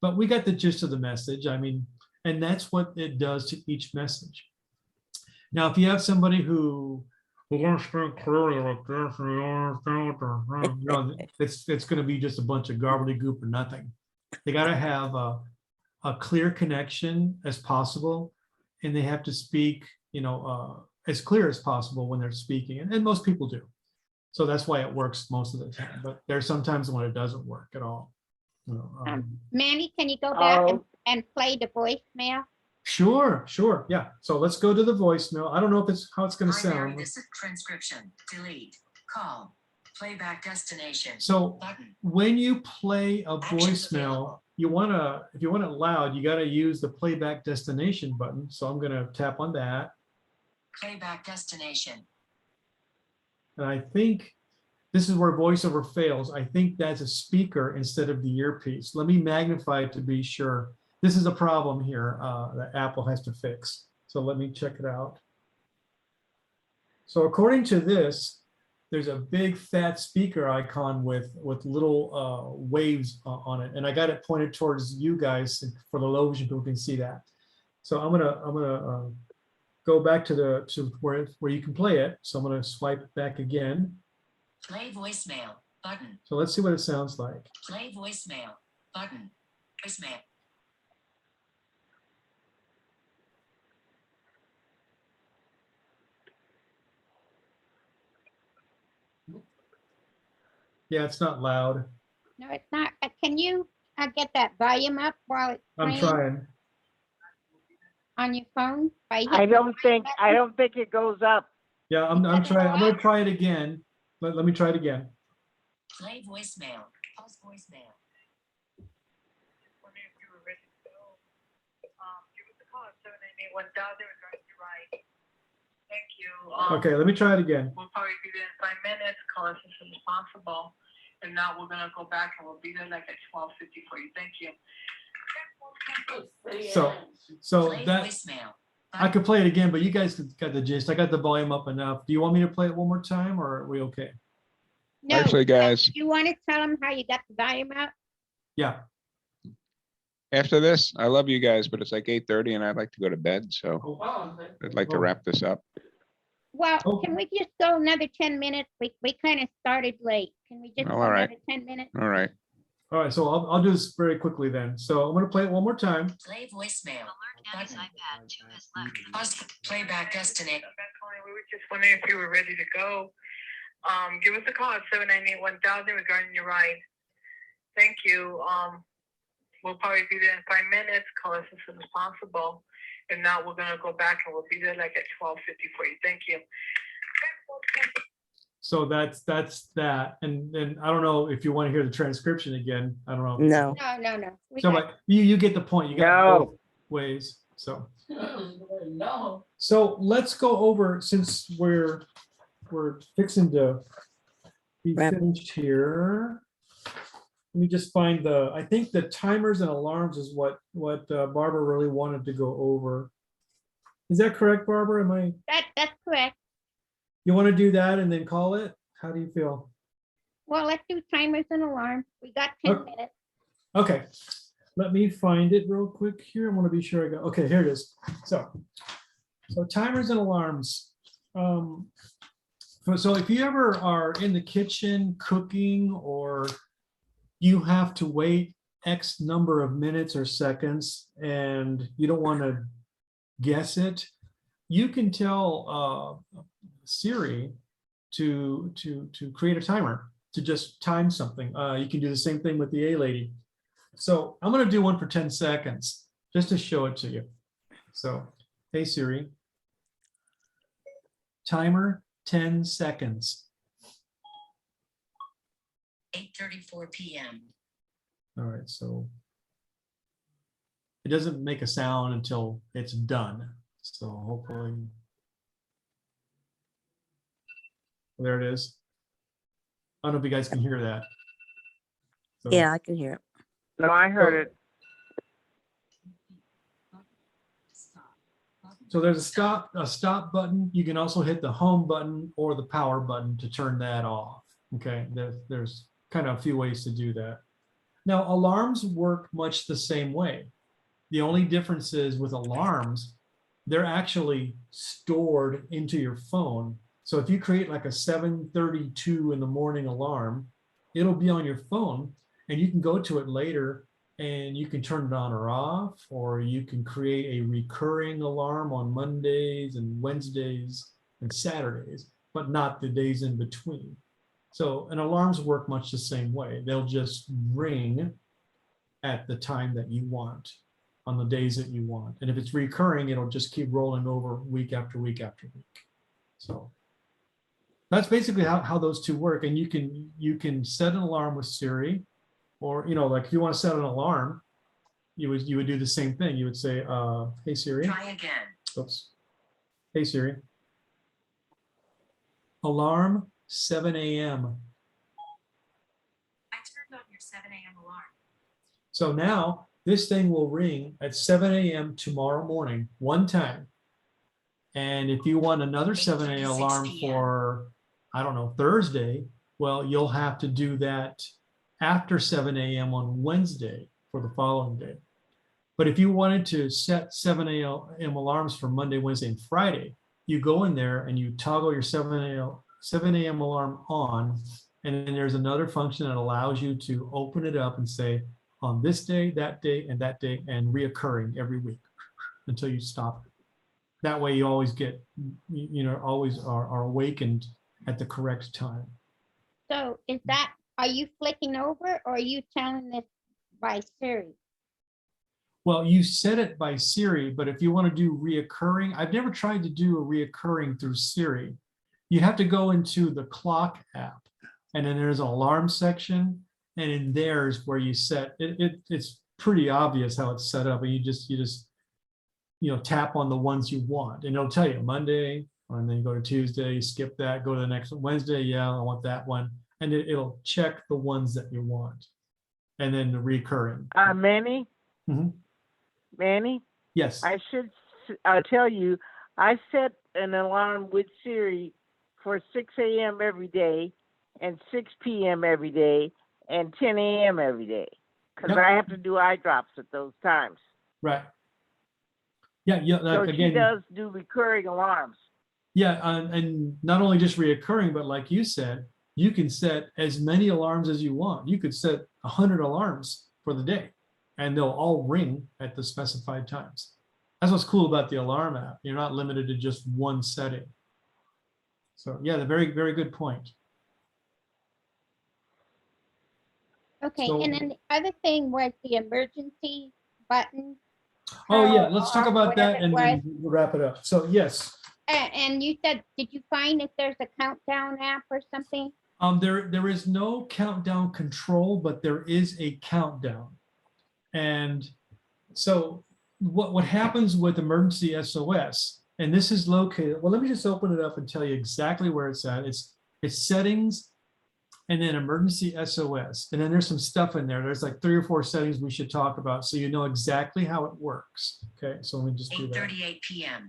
But we got the gist of the message. I mean, and that's what it does to each message. Now, if you have somebody who wants to speak clearly like this, it's going to be just a bunch of gobbledygook or nothing. They got to have a clear connection as possible, and they have to speak, as clear as possible when they're speaking, and most people do. So that's why it works most of the time. But there's sometimes when it doesn't work at all. Manny, can you go back and play the voicemail? Sure, yeah. So let's go to the voicemail. I don't know if it's how it's going to Hi, Mary. sound. This is transcription. Delete. Call. Playback destination. So Button. when you play a Actions voicemail, available. if you want it loud, you got to use the playback destination button. So I'm going to tap on that. Playback destination. And I think this is where voiceover fails. I think that's a speaker instead of the earpiece. Let me magnify it to be sure. This is a problem here that Apple has to fix. So let me check it out. So according to this, there's a big fat speaker icon with little waves on it, and I got it pointed towards you guys for the low vision people can see that. So I'm gonna go back to where you can play it. So I'm gonna swipe back again. Play voicemail button. So let's see what it sounds like. Play voicemail button. Voicemail. Yeah, it's not loud. No, it's not. Can you get that volume up while it's I'm playing trying. on your phone? By I hitting the don't right think, button? I don't think it goes up. Yeah, I'm doesn't trying. go I'm gonna up? try it again. Let me try it again. Play voicemail. Pause voicemail. Wondering if you were ready to go. Give us a call at 798-1000 regarding your ride. Thank you. Okay, let me try it again. We'll probably be there in 5 minutes. Call us as soon as possible. If not, we're gonna go back and we'll be there like at 12:50 for you. Thank you. So Play that voicemail. I could play it again, but you guys got the gist. I got the volume up enough. Do you want me to play it one more time, or are we okay? No. Actually, guys, You want to tell them how you got the volume up? Yeah. after this, I love you guys, but it's like 8:30 and I'd like to go to bed, so Oh, I'd like to wrap this up. Well, Oh. can we just go another 10 minutes? We kind of started late. Can we just Oh, go all right. another 10 minutes? All right. All right, so I'll do this very quickly then. So I'm gonna play it one more time. Play voicemail. Button. iPad 2 has left. Pause playback destination. We were just wondering if you were ready to go. Give us a call at 798-1000 regarding your ride. Thank you. We'll probably be there in 5 minutes. Call us as soon as possible. If not, we're gonna go back and we'll be there like at 12:50 for you. Thank you. So that's that. And then I don't know if you want to hear the transcription again. I don't know. No. No. We So got- but you get the point. You got No. both ways. So No. let's go over, since we're fixing to be Wrap. finished here. Let me just find I think the timers and alarms is what Barbara really wanted to go over. Is that correct, Barbara? That's correct. You want to do that and then call it? How do you feel? Well, let's do timers and alarms. We got 10 Okay. minutes. Okay, let me find it real quick here. I want to be sure I got, okay, here it is. So timers and alarms. So if you ever are in the kitchen cooking, or you have to wait X number of minutes or seconds and you don't want to guess it, you can tell Siri to create a timer, to just time something. You can do the same thing with the A lady. So I'm going to do one for 10 seconds just to show it to you. So, hey Siri, timer 10 seconds. 8:34 p.m. All right, so it doesn't make a sound until it's done. So hopefully, there it is. I don't know if you guys can hear that. So- Yeah, I can hear it. No, I heard it. So there's a stop button. You can also hit the home button or the power button to turn that off. Okay, there's kind of a few ways to do that. Now, alarms work much the same way. The only difference is with alarms, they're actually stored into your phone. So if you create like a 7:32 in the morning alarm, it'll be on your phone and you can go to it later and you can turn it on or off, or you can create a recurring alarm on Mondays and Wednesdays and Saturdays, but not the days in between. So, and alarms work much the same way. They'll just ring at the time that you want, on the days that you want. And if it's recurring, it'll just keep rolling over week after week after week. So that's basically how those two work. And you can set an alarm with Siri, or, you know, like if you want to set an alarm, you would do the same thing. You would say, hey Siri. Try again. Oops. Hey Siri. Alarm 7 a.m. I turned on your 7 a.m. alarm. So now this thing will ring at 7 a.m. tomorrow morning, one time. And if you want another 7 a.m. alarm 8:36 p.m. for, I don't know, Thursday, well, you'll have to do that after 7 a.m. on Wednesday for the following day. But if you wanted to set 7 a.m. alarms for Monday, Wednesday, and Friday, you go in there and you toggle your 7 a.m. alarm on, and then there's another function that allows you to open it up and say, on this day, and that day, and reoccurring every week until you stop it. That way you always get, always are awakened at the correct time. So is that Are you flicking over or are you telling this by Siri? Well, you set it by Siri, but if you want to do reoccurring, I've never tried to do a reoccurring through Siri. You have to go into the clock app, and then there's an alarm section, and in there's where you set it. It's pretty obvious how it's set up, and you just tap on the ones you want, and it'll tell you Monday, and then you go to Tuesday, you skip that, go to the next one. Wednesday, yeah, I want that one, and it'll check the ones that you want, and then the recurring. Manny, Mhm. Manny, Yes. I should tell you, I set an alarm with Siri for 6 a.m. every day and 6 p.m. every day and 10 a.m. every day because Yep. I have to do eye drops at those times. Right. Yeah, yeah. So Like, she again, does do recurring alarms. yeah, and not only just reoccurring, but like you said, you can set as many alarms as you want. You could set 100 alarms for the day, and they'll all ring at the specified times. That's what's cool about the alarm app. You're not limited to just one setting. So yeah, the very, very good point. Okay, So- and then the other thing was the emergency button. Oh yeah, how, let's talk about whatever that it and was. then we'll wrap it up. So yes, And you said, did you find if there's a countdown app or something? there is no countdown control, but there is a countdown. And so what happens with emergency SOS, and this is located, well, let me just open it up and tell you exactly where it's at. It's settings and then emergency SOS. And then there's some stuff in there. There's like 3 or 4 settings we should talk about so you know exactly how it works. Okay, so let me just do that. 8:38 p.m.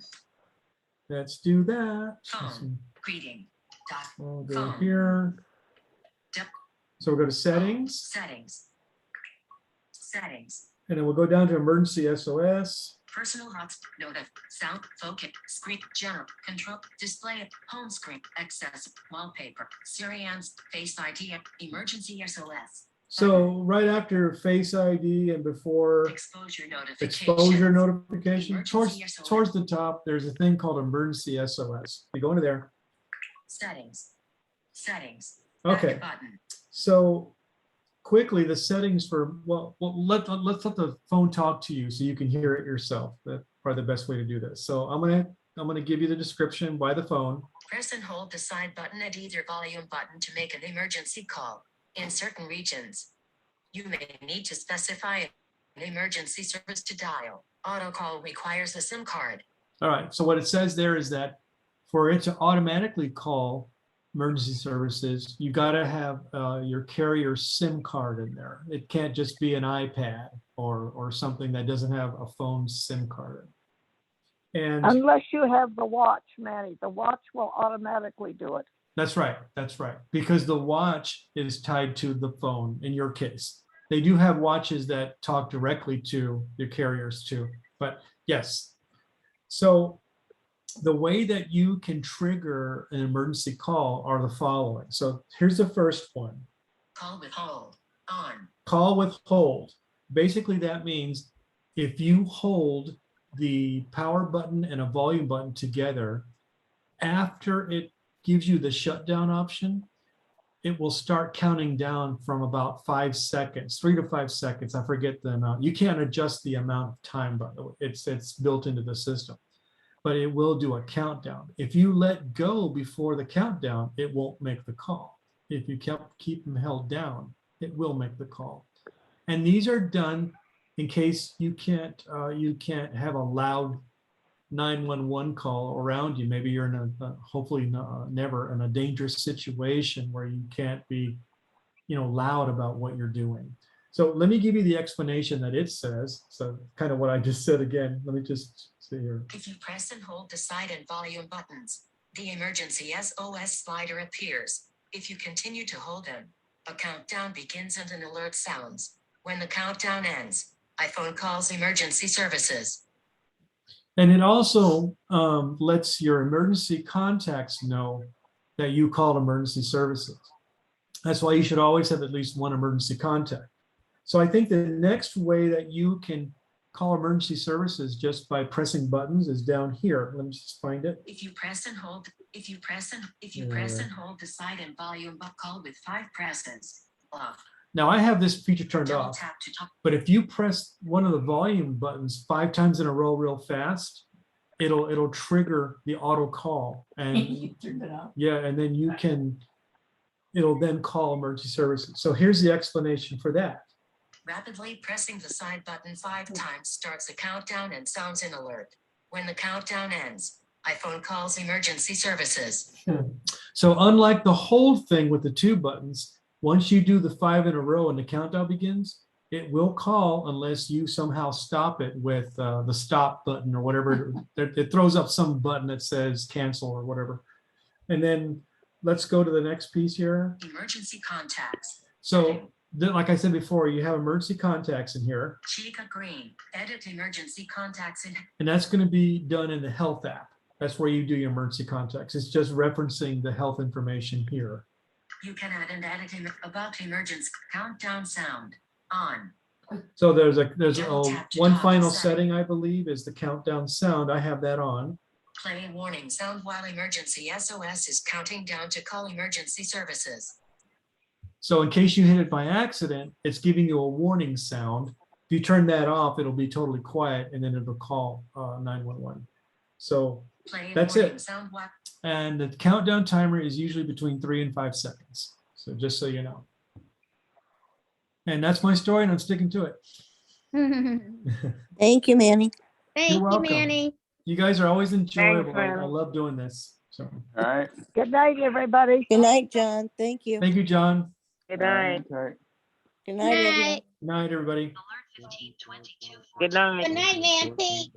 Let's do that. Phone. Greeting. Dot. We'll go Phone. here. Dep- So we'll go to settings, Settings. Settings. and then we'll go down to emergency SOS. Personal hotspot. Notif. Sound. Focus. Screen. General. Control. Display. Home screen. Access. Wallpaper. Syrian's. Face ID. Emergency SOS. So right after Face ID and before Exposure notification. exposure notification, Emergency SOS. towards the top, there's a thing called emergency SOS. You go into there. Settings. Settings. Okay. Back button. So quickly, the settings for, let's let the phone talk to you so you can hear it yourself. That's probably the best way to do this. So I'm gonna give you the description by the phone. Press and hold the side button at either volume button to make an emergency call. In certain regions, you may need to specify an emergency service to dial. Auto call requires a SIM card. All right, so what it says there is that for it to automatically call emergency services, you gotta have your carrier SIM card in there. It can't just be an iPad or something that doesn't have a phone SIM card. And Unless you have the watch, Manny, the watch will automatically do it. that's right, because the watch is tied to the phone in your case. They do have watches that talk directly to your carriers too, but yes. So the way that you can trigger an emergency call are the following. So here's the first one. Call with hold. On. Call with hold. Basically, that means if you hold the power button and a volume button together, after it gives you the shutdown option, it will start counting down from about 5 seconds, 3 to 5 seconds. I forget the amount. You can't adjust the amount of time, by the way. It's built into the system, but it will do a countdown. If you let go before the countdown, it won't make the call. If you keep them held down, it will make the call. And these are done in case you can't have a loud 911 call around you. Maybe you're in a hopefully never in a dangerous situation where you can't be, loud about what you're doing. So let me give you the explanation that it says. So kind of what I just said again. Let me just see here. If you press and hold the side and volume buttons, the emergency SOS slider appears. If you continue to hold them, a countdown begins and an alert sounds. When the countdown ends, iPhone calls emergency services. And it also lets your emergency contacts know that you called emergency services. That's why you should always have at least one emergency contact. So I think the next way that you can call emergency services just by pressing buttons is down here. Let me just find it. If you press and hold the side and volume but call with 5 presses, Off. Now I have this feature turned Double off, tap to talk. but if you press one of the volume buttons 5 times in a row real fast, it'll trigger the auto call. And You turned it off. yeah, and then it'll then call emergency services. So here's the explanation for that. Rapidly pressing the side button 5 times starts a countdown and sounds an alert. When the countdown ends, iPhone calls emergency services. So unlike the hold thing with the 2 buttons, once you do the 5 in a row and the countdown begins, it will call unless you somehow stop it with the stop button or whatever. It throws up some button that says cancel or whatever. And then let's go to the next piece here. Emergency contacts. So like I said before, you have emergency contacts in here, Chica Green. Edit emergency contacts in. and that's going to be done in the health app. That's where you do your emergency contacts. It's just referencing the health information here. You can add and edit about emergency countdown sound on. So there's Double tap to one toggle final setting. setting, I believe, is the countdown sound. I have that on. Play warning sound while emergency SOS is counting down to call emergency services. So in case you hit it by accident, it's giving you a warning sound. If you turn that off, it'll be totally quiet and then it'll call 911. So Play that's warning it. sound while. And the countdown timer is usually between 3 and 5 seconds. So just so you know. And that's my story and I'm sticking to it. Thank you, Manny. Thank you, welcome. Manny. You guys are always enjoyable. I Manny. love doing this. So All right. Good night, everybody. Good night, John. Thank you. thank you, John. Good night. Okay. Good night, everyone. Night. Good night, everybody. Alert 1522. Good night. Good night, Nancy.